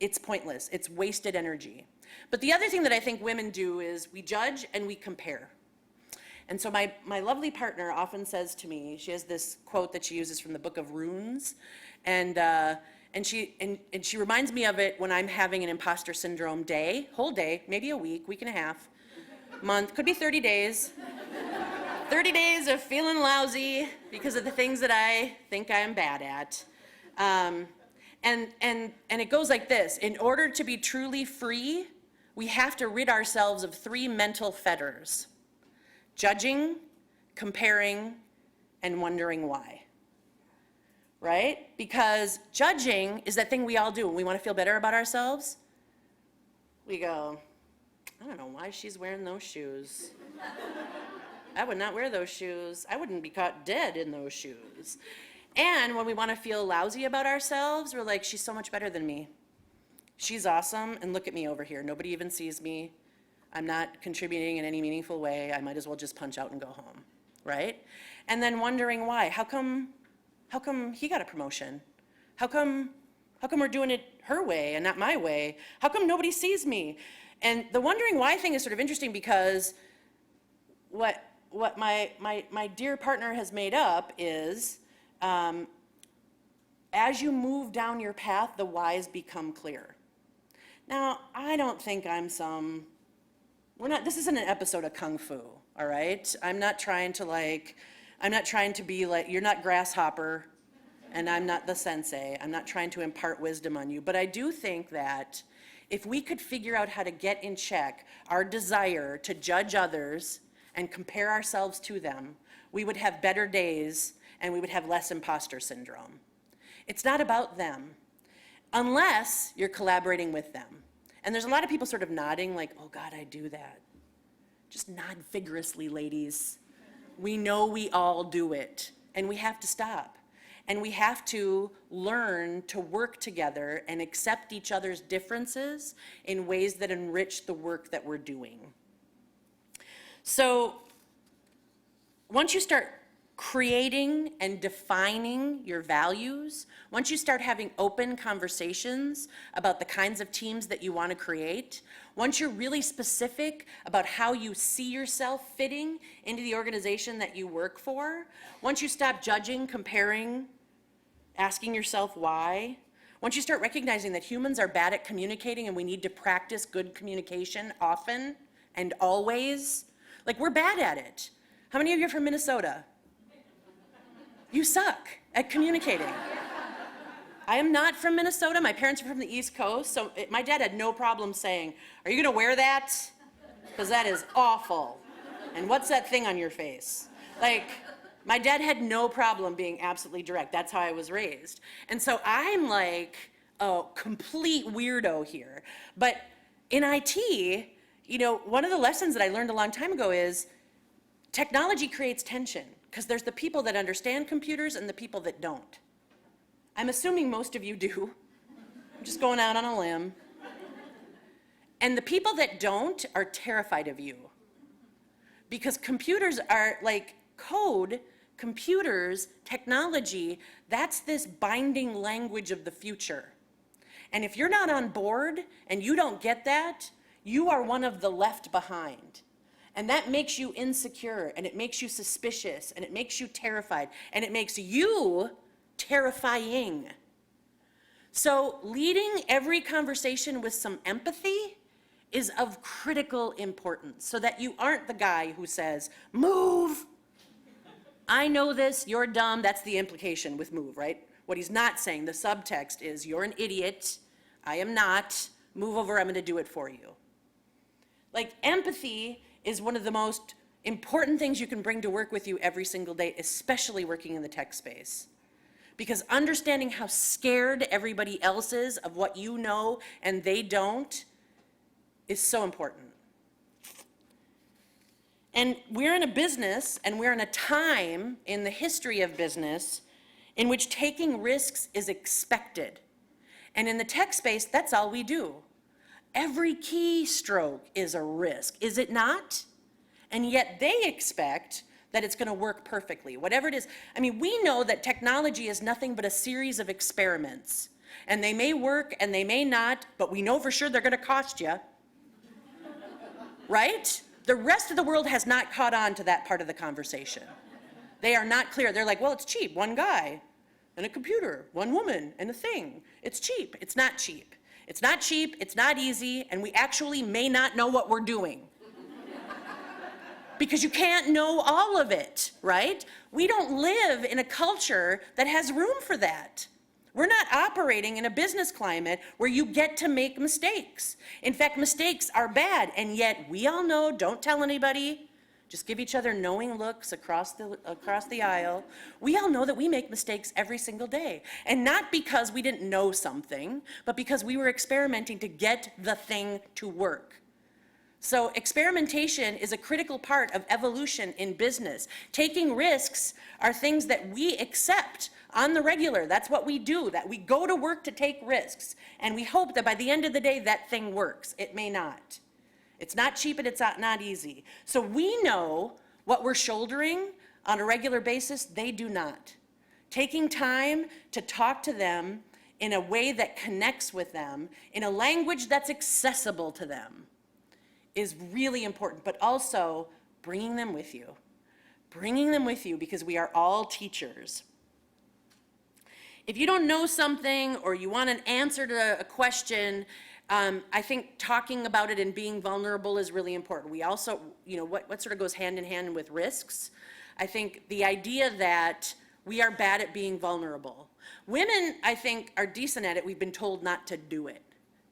it's pointless. It's wasted energy. But the other thing that I think women do is we judge and we compare. And so my lovely partner often says to me, she has this quote that she uses from the Book of Runes, and she reminds me of it when I'm having an imposter syndrome day, whole day, maybe a week and a half, month, could be 30 days. 30 days of feeling lousy because of the things that I think I'm bad at. And it goes like this. In order to be truly free, we have to rid ourselves of 3 mental fetters: judging, comparing, and wondering why. Right? Because judging is that thing we all do when we want to feel better about ourselves. We go, I don't know why she's wearing those shoes. I would not wear those shoes. I wouldn't be caught dead in those shoes. And when we want to feel lousy about ourselves, we're like, she's so much better than me. She's awesome, and look at me over here. Nobody even sees me. I'm not contributing in any meaningful way. I might as well just punch out and go home, right? And then wondering why. How come he got a promotion? How come we're doing it her way and not my way? How come nobody sees me? And the wondering why thing is sort of interesting because what my dear partner has made up is, as you move down your path, the whys become clear. Now, I don't think this isn't an episode of Kung Fu, all right? I'm not trying to be like, you're not Grasshopper, and I'm not the sensei. I'm not trying to impart wisdom on you, but I do think that if we could figure out how to get in check our desire to judge others and compare ourselves to them, we would have better days and we would have less imposter syndrome. It's not about them, unless you're collaborating with them. And there's a lot of people sort of nodding like, oh God, I do that. Just nod vigorously, ladies. We know we all do it, and we have to stop. And we have to learn to work together and accept each other's differences in ways that enrich the work that we're doing. So once you start creating and defining your values, once you start having open conversations about the kinds of teams that you want to create, once you're really specific about how you see yourself fitting into the organization that you work for, once you stop judging, comparing, asking yourself why, once you start recognizing that humans are bad at communicating and we need to practice good communication often and always, like we're bad at it. How many of you are from Minnesota? You suck at communicating. I am not from Minnesota. My parents are from the East Coast, so my dad had no problem saying, are you gonna wear that? Because that is awful. And what's that thing on your face? Like, my dad had no problem being absolutely direct. That's how I was raised. And so I'm like a complete weirdo here. But in IT, you know, one of the lessons that I learned a long time ago is technology creates tension. Because there's the people that understand computers and the people that don't. I'm assuming most of you do. I'm just going out on a limb. And the people that don't are terrified of you. Because computers are like code, computers, technology, that's this binding language of the future. And if you're not on board and you don't get that, you are one of the left behind. And that makes you insecure, and it makes you suspicious, and it makes you terrified, and it makes you terrifying. So leading every conversation with some empathy is of critical importance so that you aren't the guy who says, move. I know this, you're dumb. That's the implication with move, right? What he's not saying, the subtext is, you're an idiot. I am not. Move over, I'm going to do it for you. Like, empathy is one of the most important things you can bring to work with you every single day, especially working in the tech space. Because understanding how scared everybody else is of what you know and they don't is so important. And we're in a business, and we're in a time in the history of business in which taking risks is expected. And in the tech space, that's all we do. Every keystroke is a risk, is it not? And yet they expect that it's going to work perfectly, whatever it is. I mean, we know that technology is nothing but a series of experiments. And they may work and they may not, but we know for sure they're going to cost you. Right? The rest of the world has not caught on to that part of the conversation. They are not clear. They're like, well, it's cheap. One guy and a computer, one woman and a thing. It's cheap. It's not cheap. It's not cheap. It's not easy. And we actually may not know what we're doing. Because you can't know all of it, right? We don't live in a culture that has room for that. We're not operating in a business climate where you get to make mistakes. In fact, mistakes are bad, and yet we all know, don't tell anybody, just give each other knowing looks across the aisle. We all know that we make mistakes every single day. And not because we didn't know something, but because we were experimenting to get the thing to work. So experimentation is a critical part of evolution in business. Taking risks are things that we accept on the regular. That's what we do, that we go to work to take risks. And we hope that by the end of the day, that thing works. It may not. It's not cheap and it's not easy. So we know what we're shouldering on a regular basis. They do not. Taking time to talk to them in a way that connects with them, in a language that's accessible to them, is really important, but also bringing them with you. Bringing them with you because we are all teachers. If you don't know something or you want an answer to a question, I think talking about it and being vulnerable is really important. We also, what sort of goes hand in hand with risks? I think the idea that we are bad at being vulnerable. Women, I think, are decent at it. We've been told not to do it.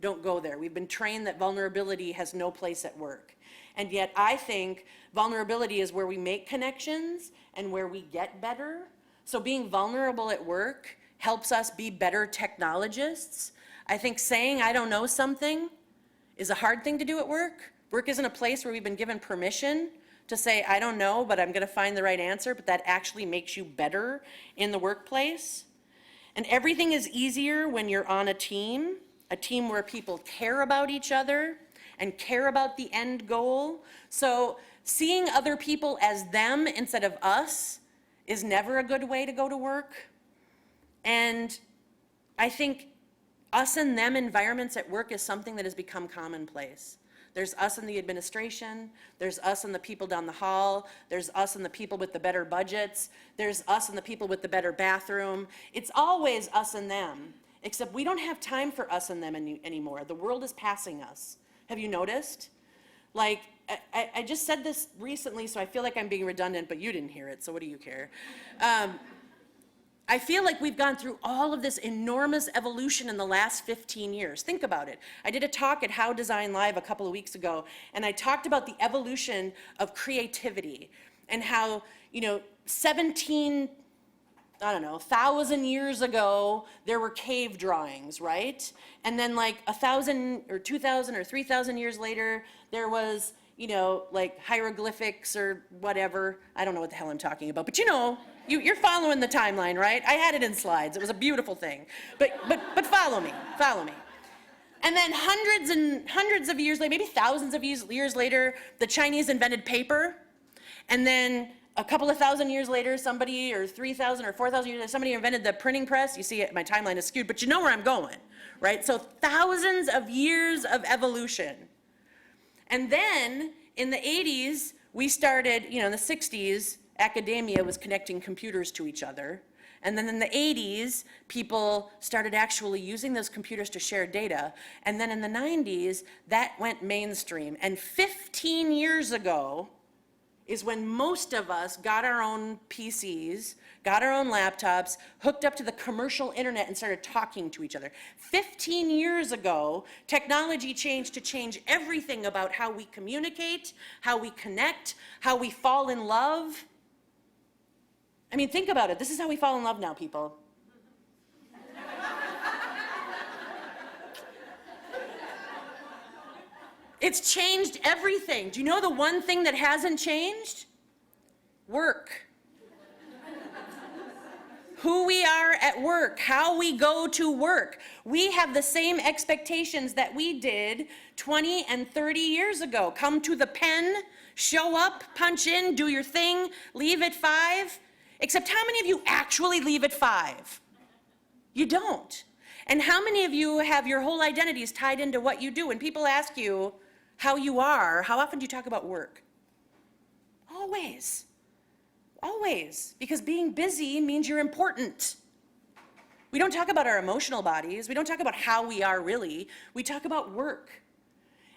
Don't go there. We've been trained that vulnerability has no place at work. And yet I think vulnerability is where we make connections and where we get better. So being vulnerable at work helps us be better technologists. I think saying I don't know something is a hard thing to do at work. Work isn't a place where we've been given permission to say I don't know, but I'm going to find the right answer, but that actually makes you better in the workplace. And everything is easier when you're on a team where people care about each other and care about the end goal. So seeing other people as them instead of us is never a good way to go to work. And I think us and them environments at work is something that has become commonplace. There's us and the administration, there's us and the people down the hall, there's us and the people with the better budgets, there's us and the people with the better bathroom. It's always us and them. Except we don't have time for us and them anymore. The world is passing us. Have you noticed? Like, I just said this recently, so I feel like I'm being redundant, but you didn't hear it, so what do you care? I feel like we've gone through all of this enormous evolution in the last 15 years. Think about it. I did a talk at How Design Live a couple of weeks ago, and I talked about the evolution of creativity and how, 1,000 years ago, there were cave drawings, right? And then like 1,000 or 2,000 or 3,000 years later, there was, like hieroglyphics or whatever. I don't know what the hell I'm talking about, but you're following the timeline, right? I had it in slides. It was a beautiful thing. But follow me. And then hundreds and hundreds of years later, maybe thousands of years later, the Chinese invented paper. And then a couple of thousand years later, somebody, or 3,000 or 4,000 years later, somebody invented the printing press. You see, my timeline is skewed, but you know where I'm going, right? So thousands of years of evolution. And then in the 80s, we started, in the 60s, academia was connecting computers to each other. And then in the 80s, people started actually using those computers to share data. And then in the 90s, that went mainstream. And 15 years ago is when most of us got our own PCs, got our own laptops, hooked up to the commercial internet and started talking to each other. 15 years ago, technology changed to change everything about how we communicate, how we connect, how we fall in love. I mean, think about it. This is how we fall in love now, people. It's changed everything. Do you know the one thing that hasn't changed? Work. Who we are at work, how we go to work. We have the same expectations that we did 20 and 30 years ago. Come to the pen, show up, punch in, do your thing, leave at 5. Except how many of you actually leave at 5? You don't. And how many of you have your whole identities tied into what you do? When people ask you how you are, how often do you talk about work? Always. Always. Because being busy means you're important. We don't talk about our emotional bodies. We don't talk about how we are really. We talk about work.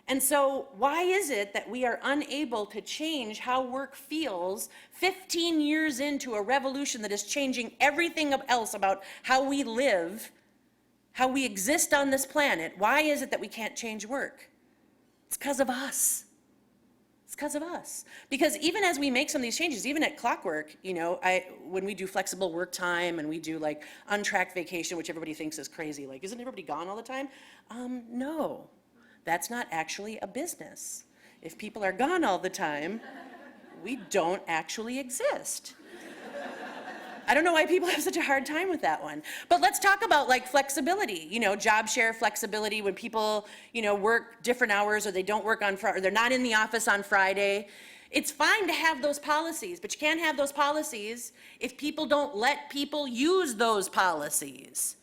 And so why is it that we are unable to change how work feels 15 years into a revolution that is changing everything else about how we live, how we exist on this planet? Why is it that we can't change work? It's because of us. It's because of us. Because even as we make some of these changes, even at Clockwork, you know, when we do flexible work time and we do like untracked vacation, which everybody thinks is crazy, like, isn't everybody gone all the time? No, that's not actually a business. If people are gone all the time, we don't actually exist. I don't know why people have such a hard time with that one. But let's talk about like flexibility, you know, job share flexibility when people, you know, work different hours or they don't work on Friday, or they're not in the office on Friday. It's fine to have those policies, but you can't have those policies if people don't let people use those policies.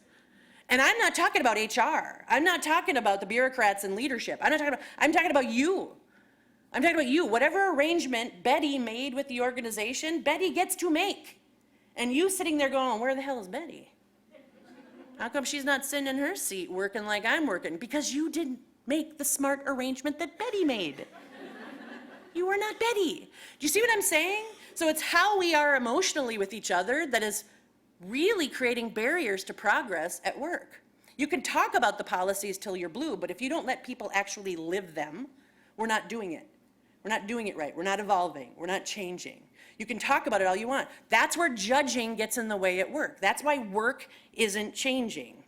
And I'm not talking about HR. I'm not talking about the bureaucrats and leadership. I'm talking about you. I'm talking about you. Whatever arrangement Betty made with the organization, Betty gets to make. And you sitting there going, where the hell is Betty? How come she's not sitting in her seat working like I'm working? Because you didn't make the smart arrangement that Betty made. You are not Betty. Do you see what I'm saying? So it's how we are emotionally with each other that is really creating barriers to progress at work. You can talk about the policies till you're blue, but if you don't let people actually live them, we're not doing it. We're not doing it right. We're not evolving. We're not changing. You can talk about it all you want. That's where judging gets in the way at work. That's why work isn't changing.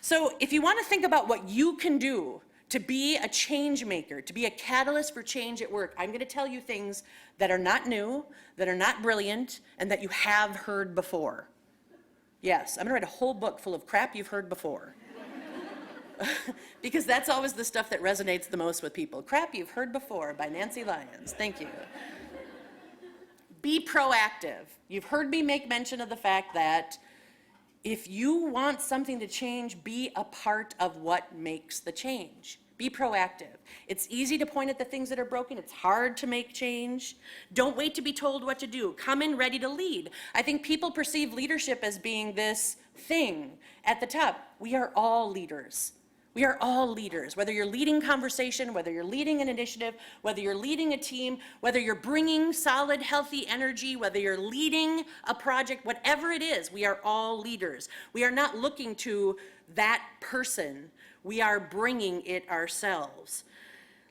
So if you want to think about what you can do to be a change maker, to be a catalyst for change at work, I'm going to tell you things that are not new, that are not brilliant, and that you have heard before. Yes, I'm going to write a whole book full of crap you've heard before. Because that's always the stuff that resonates the most with people. Crap You've Heard Before by Nancy Lyons. Thank you. Be proactive. You've heard me make mention of the fact that if you want something to change, be a part of what makes the change. Be proactive. It's easy to point at the things that are broken. It's hard to make change. Don't wait to be told what to do. Come in ready to lead. I think people perceive leadership as being this thing at the top. We are all leaders. We are all leaders, whether you're leading conversation, whether you're leading an initiative, whether you're leading a team, whether you're bringing solid, healthy energy, whether you're leading a project, whatever it is, we are all leaders. We are not looking to that person. We are bringing it ourselves.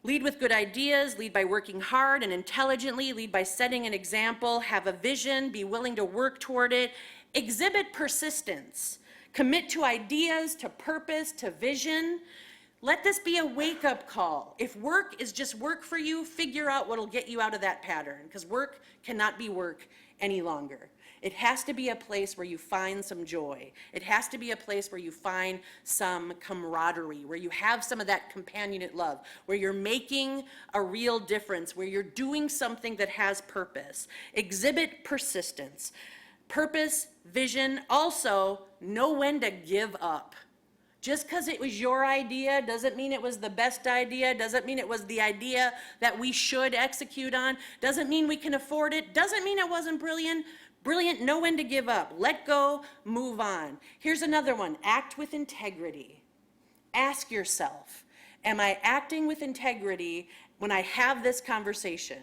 Lead with good ideas, lead by working hard and intelligently, lead by setting an example, have a vision, be willing to work toward it, exhibit persistence. Commit to ideas, to purpose, to vision. Let this be a wake-up call. If work is just work for you, figure out what'll get you out of that pattern, because work cannot be work any longer. It has to be a place where you find some joy. It has to be a place where you find some camaraderie, where you have some of that companionate love, where you're making a real difference, where you're doing something that has purpose. Exhibit persistence. Purpose, vision, also know when to give up. Just because it was your idea doesn't mean it was the best idea, doesn't mean it was the idea that we should execute on, doesn't mean we can afford it, doesn't mean it wasn't brilliant, Brilliant, know when to give up. Let go, move on. Here's another one, act with integrity. Ask yourself, am I acting with integrity when I have this conversation?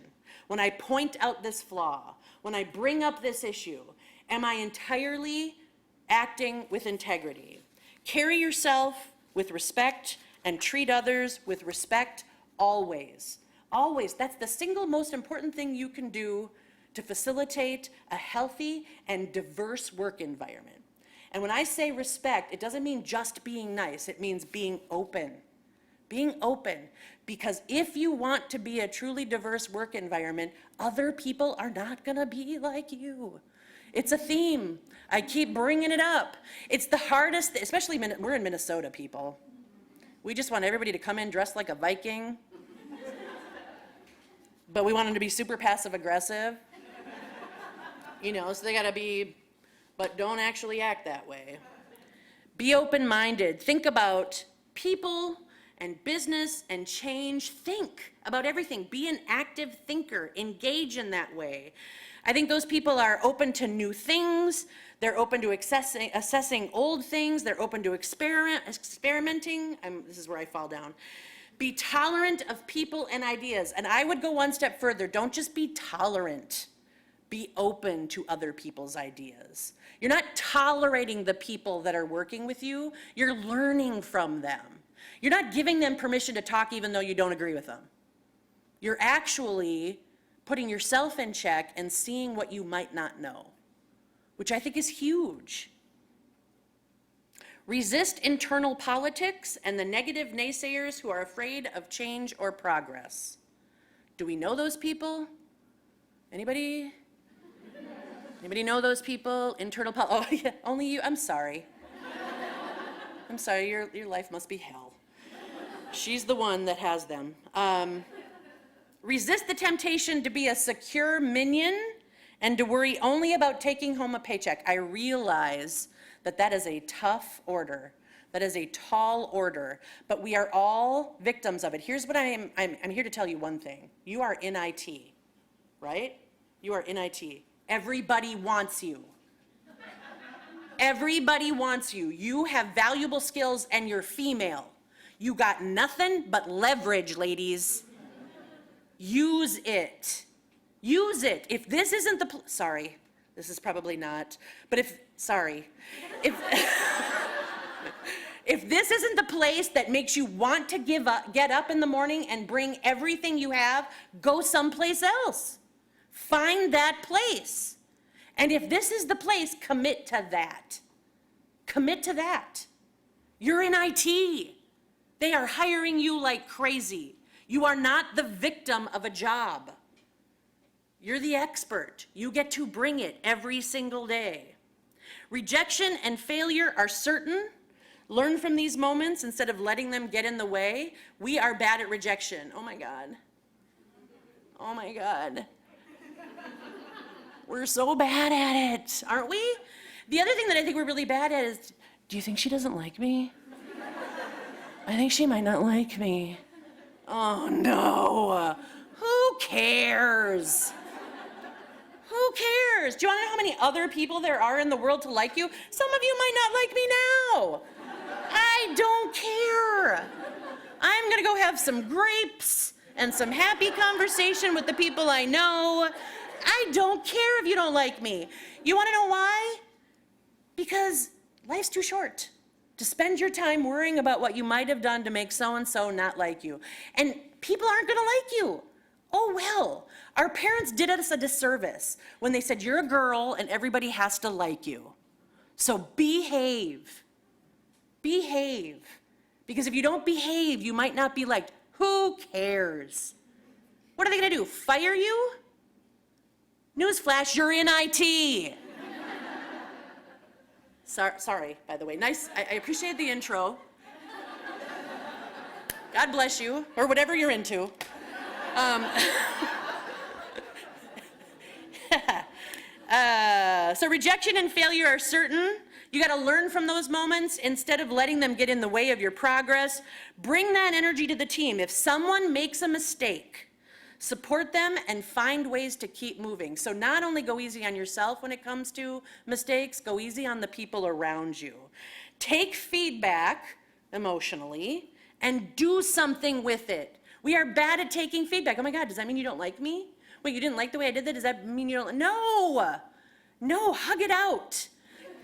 When I point out this flaw? When I bring up this issue? Am I entirely acting with integrity? Carry yourself with respect and treat others with respect always. Always. That's the single most important thing you can do to facilitate a healthy and diverse work environment. And when I say respect, it doesn't mean just being nice. It means being open. Being open. Because if you want to be a truly diverse work environment, other people are not going to be like you. It's a theme. I keep bringing it up. It's the hardest, especially we're in Minnesota, people. We just want everybody to come in dressed like a Viking. But we want them to be super passive aggressive. You know, so they got to be, but don't actually act that way. Be open-minded. Think about people and business and change. Think about everything. Be an active thinker. Engage in that way. I think those people are open to new things. They're open to assessing old things. They're open to experimenting. This is where I fall down. Be tolerant of people and ideas. And I would go one step further. Don't just be tolerant. Be open to other people's ideas. You're not tolerating the people that are working with you. You're learning from them. You're not giving them permission to talk even though you don't agree with them. You're actually putting yourself in check and seeing what you might not know, which I think is huge. Resist internal politics and the negative naysayers who are afraid of change or progress. Do we know those people? Anybody? Anybody know those people? Oh, yeah, only you? I'm sorry. I'm sorry, your life must be hell. She's the one that has them. Resist the temptation to be a secure minion and to worry only about taking home a paycheck. I realize that that is a tough order. That is a tall order, but we are all victims of it. Here's what I'm here to tell you one thing. You are in IT, right? You are in IT. Everybody wants you. Everybody wants you. You have valuable skills and you're female. You got nothing but leverage, ladies. Use it. Use it. If this isn't the, sorry, this is probably not, but if if this isn't the place that makes you want to get up in the morning and bring everything you have, go someplace else. Find that place. And if this is the place, commit to that. Commit to that. You're in IT. They are hiring you like crazy. You are not the victim of a job. You're the expert. You get to bring it every single day. Rejection and failure are certain. Learn from these moments instead of letting them get in the way. We are bad at rejection. Oh my God. Oh my God. We're so bad at it, aren't we? The other thing that I think we're really bad at is, do you think she doesn't like me? I think she might not like me. Oh no. Who cares? Who cares? Do you want to know how many other people there are in the world to like you? Some of you might not like me now. I don't care. I'm gonna go have some grapes and some happy conversation with the people I know. I don't care if you don't like me. You want to know why? Because life's too short to spend your time worrying about what you might have done to make so-and-so not like you. And people aren't going to like you. Oh, well, our parents did us a disservice when they said, you're a girl and everybody has to like you. So behave. Behave. Because if you don't behave, you might not be liked. Who cares? What are they going to do? Fire you? Newsflash, you're in IT. Sorry, by the way. Nice, I appreciate the intro. God bless you, or whatever you're into. So rejection and failure are certain. You got to learn from those moments instead of letting them get in the way of your progress. Bring that energy to the team. If someone makes a mistake, support them, and find ways to keep moving. So not only go easy on yourself when it comes to mistakes, go easy on the people around you. Take feedback emotionally and do something with it. We are bad at taking feedback. Oh my God, does that mean you don't like me? Wait, you didn't like the way I did that? Does that mean you don't? No, hug it out.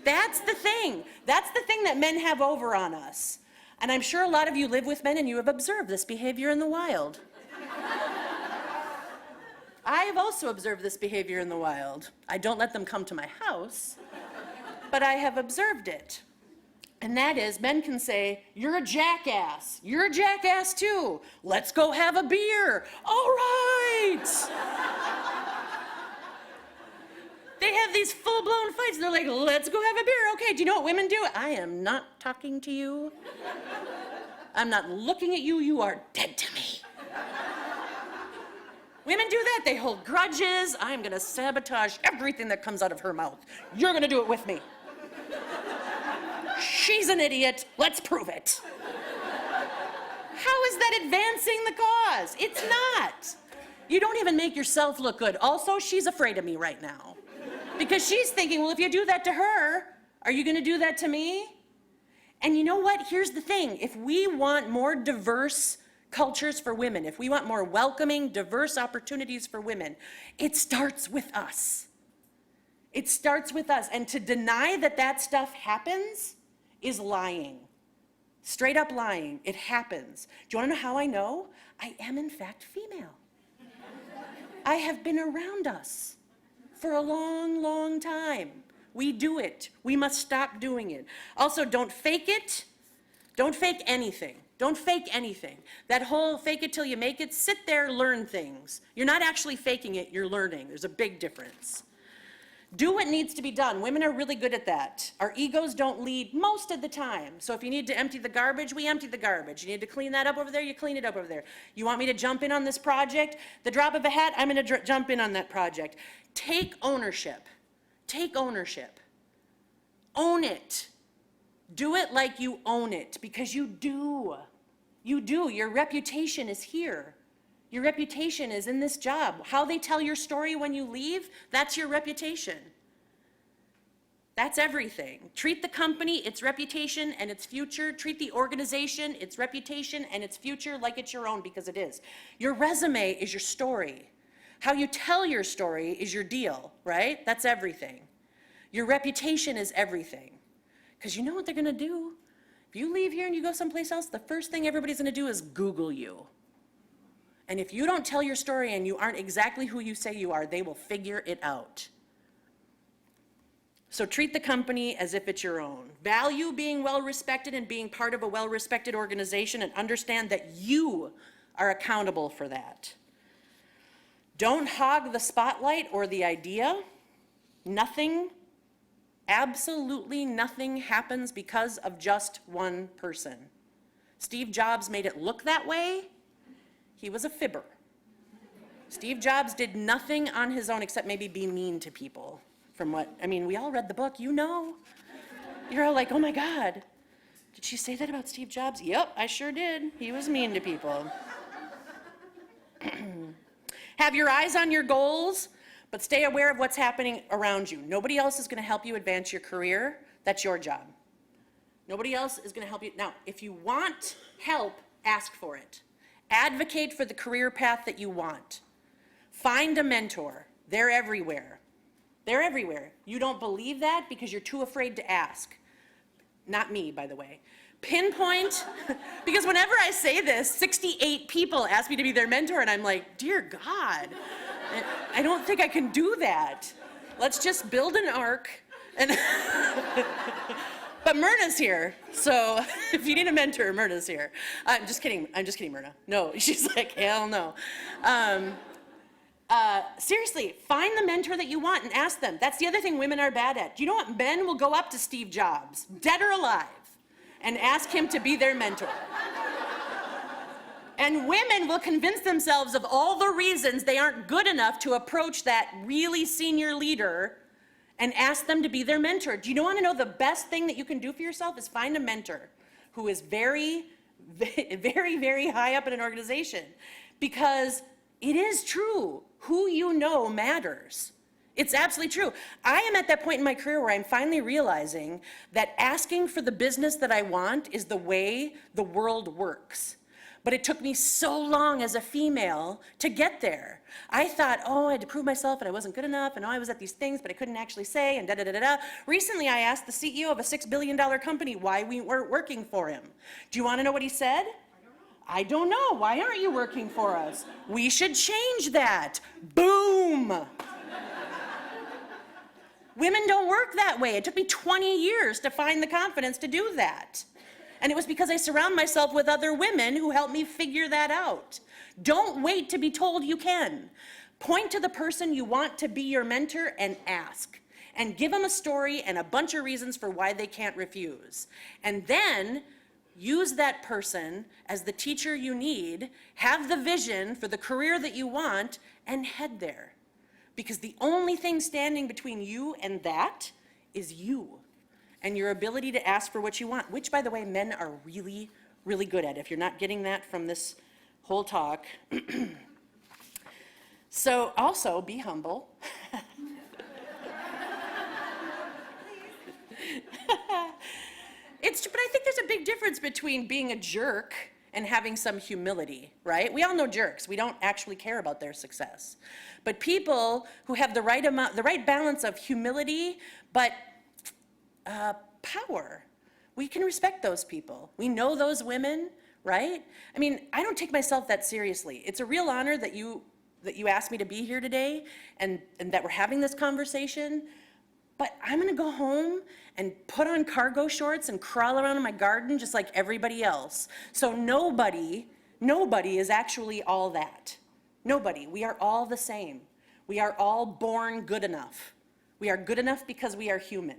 That's the thing. That's the thing that men have over on us. And I'm sure a lot of you live with men and you have observed this behavior in the wild. I have also observed this behavior in the wild. I don't let them come to my house, but I have observed it. And that is, men can say, you're a jackass. You're a jackass too. Let's go have a beer. All right. They have these full-blown fights. They're like, let's go have a beer. Okay, do you know what women do? I am not talking to you. I'm not looking at you. You are dead to me. Women do that. They hold grudges. I'm going to sabotage everything that comes out of her mouth. You're going to do it with me. She's an idiot. Let's prove it. How is that advancing the cause? It's not. You don't even make yourself look good. Also, she's afraid of me right now. Because she's thinking, well, if you do that to her, are you going to do that to me? And you know what? Here's the thing. If we want more diverse cultures for women, if we want more welcoming, diverse opportunities for women, it starts with us. It starts with us. And to deny that that stuff happens is lying. Straight up lying. It happens. Do you want to know how I know? I am, in fact, female. I have been around us for a long, long time. We do it. We must stop doing it. Also, don't fake it. Don't fake anything. Don't fake anything. That whole fake it till you make it, sit there, learn things. You're not actually faking it, you're learning. There's a big difference. Do what needs to be done. Women are really good at that. Our egos don't lead most of the time. So if you need to empty the garbage, we empty the garbage. You need to clean that up over there, you clean it up over there. You want me to jump in on this project? The drop of a hat, I'm going to jump in on that project. Take ownership. Take ownership. Own it. Do it like you own it, because you do. You do. Your reputation is here. Your reputation is in this job. How they tell your story when you leave, that's your reputation. That's everything. Treat the company, its reputation, and its future. Treat the organization, its reputation, and its future like it's your own, because it is. Your resume is your story. How you tell your story is your deal, right? That's everything. Your reputation is everything. Because you know what they're going to do? If you leave here and you go someplace else, the first thing everybody's going to do is Google you. And if you don't tell your story and you aren't exactly who you say you are, they will figure it out. So treat the company as if it's your own. Value being well-respected and being part of a well-respected organization, and understand that you are accountable for that. Don't hog the spotlight or the idea. Nothing, absolutely nothing happens because of just one person. Steve Jobs made it look that way. He was a fibber. Steve Jobs did nothing on his own except maybe be mean to people. From what, I mean, we all read the book, you know. You're all like, oh my God, did she say that about Steve Jobs? Yep, I sure did. He was mean to people. Have your eyes on your goals, but stay aware of what's happening around you. Nobody else is going to help you advance your career. That's your job. Nobody else is going to help you. Now, if you want help, ask for it. Advocate for the career path that you want. Find a mentor. They're everywhere. They're everywhere. You don't believe that because you're too afraid to ask. Not me, by the way. Pinpoint, because whenever I say this, 68 people ask me to be their mentor, and I'm like, dear God, I don't think I can do that. Let's just build an ark. And but Myrna's here, so if you need a mentor, Myrna's here. I'm just kidding, Myrna. No, she's like, hell no. Seriously, find the mentor that you want and ask them. That's the other thing women are bad at. Do you know what? Men will go up to Steve Jobs, dead or alive, and ask him to be their mentor. And women will convince themselves of all the reasons they aren't good enough to approach that really senior leader and ask them to be their mentor. Do you want to know the best thing that you can do for yourself is find a mentor who is very, very, very high up in an organization. Because It is true. Who you know matters. It's absolutely true. I am at that point in my career where I'm finally realizing that asking for the business that I want is the way the world works. But it took me so long as a female to get there. I thought, oh, I had to prove myself and I wasn't good enough, and oh, I was at these things, but I couldn't actually say, and da-da-da-da-da. Recently, I asked the CEO of a $6 billion company why we weren't working for him. Do you want to know what he said? I don't know. Why aren't you working for us? We should change that. Boom. Women don't work that way. It took me 20 years to find the confidence to do that. And it was because I surround myself with other women who helped me figure that out. Don't wait to be told you can. Point to the person you want to be your mentor and ask. And give them a story and a bunch of reasons for why they can't refuse. And then use that person as the teacher you need, have the vision for the career that you want, and head there. Because the only thing standing between you and that is you and your ability to ask for what you want, which, by the way, men are really, really good at, if you're not getting that from this whole talk. So also be humble. But I think there's a big difference between being a jerk and having some humility, right? We all know jerks. We don't actually care about their success. But people who have the right balance of humility, but power, we can respect those people. We know those women, right? I mean, I don't take myself that seriously. It's a real honor that you asked me to be here today and that we're having this conversation. But I'm gonna go home and put on cargo shorts and crawl around in my garden just like everybody else. So nobody is actually all that. Nobody. We are all the same. We are all born good enough. We are good enough because we are human.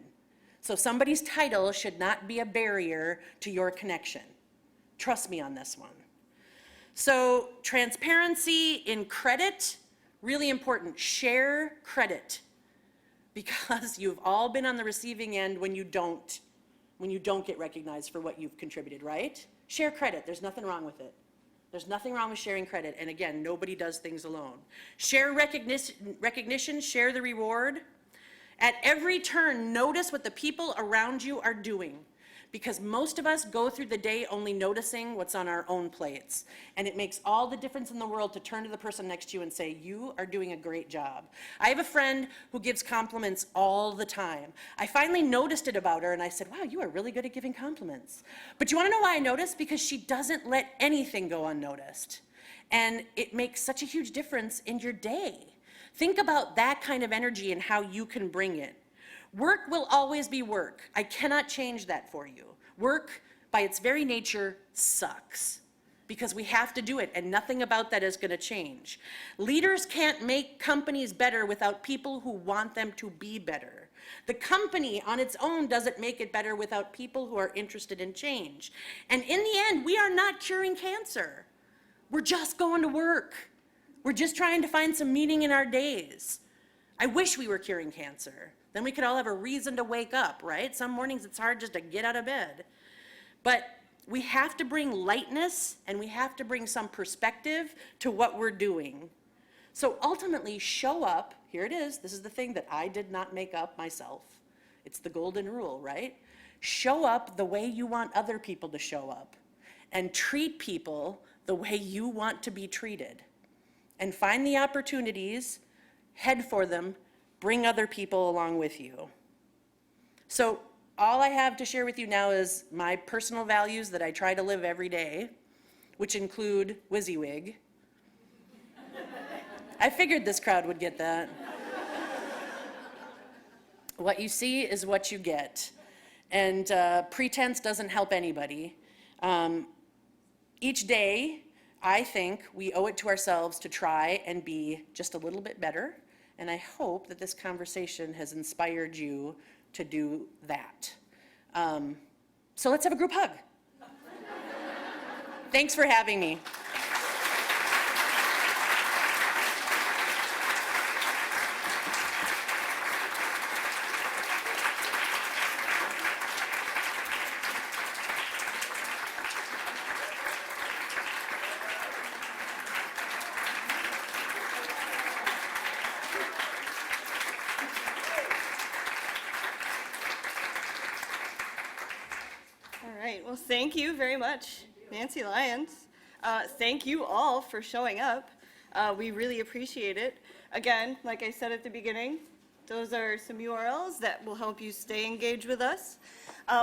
So somebody's title should not be a barrier to your connection. Trust me on this one. So transparency in credit, really important. Share credit. Because you've all been on the receiving end when you don't get recognized for what you've contributed, right? Share credit. There's nothing wrong with it. There's nothing wrong with sharing credit. And again, nobody does things alone. Share recognition, share the reward. At every turn, notice what the people around you are doing. Because most of us go through the day only noticing what's on our own plates. And it makes all the difference in the world to turn to the person next to you and say, you are doing a great job. I have a friend who gives compliments all the time. I finally noticed it about her and I said, wow, you are really good at giving compliments. But you wanna know why I noticed? Because she doesn't let anything go unnoticed. And it makes such a huge difference in your day. Think about that kind of energy and how you can bring it. Work will always be work. I cannot change that for you. Work, by its very nature, sucks because we have to do it and nothing about that is going to change. Leaders can't make companies better without people who want them to be better. The company on its own doesn't make it better without people who are interested in change. And in the end, we are not curing cancer. We're just going to work. We're just trying to find some meaning in our days. I wish we were curing cancer. Then we could all have a reason to wake up, right? Some mornings it's hard just to get out of bed. But we have to bring lightness and we have to bring some perspective to what we're doing. So ultimately, show up. Here it is. This is the thing that I did not make up myself. It's the golden rule, right? Show up the way you want other people to show up and treat people the way you want to be treated. And find the opportunities, head for them, bring other people along with you. So all I have to share with you now is my personal values that I try to live every day, which include WYSIWYG. I figured this crowd would get that. What you see is what you get. And pretense doesn't help anybody. Each day, I think we owe it to ourselves to try and be just a little bit better. And I hope that this conversation has inspired you to do that. So let's have a group hug. Thanks for having me. thank you very much, Nancy Lyons. Thank you all for showing up. We really appreciate it. Again, like I said at the beginning, those are some URLs that will help you stay engaged with us.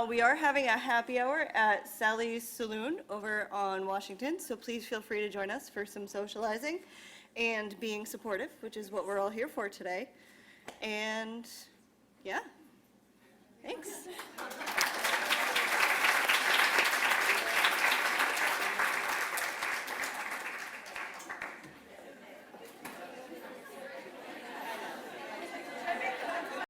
We are having a happy hour at Sally's Saloon over on Washington, so please feel free to join us for some socializing and being supportive, which is what we're all here for today. And yeah, thanks.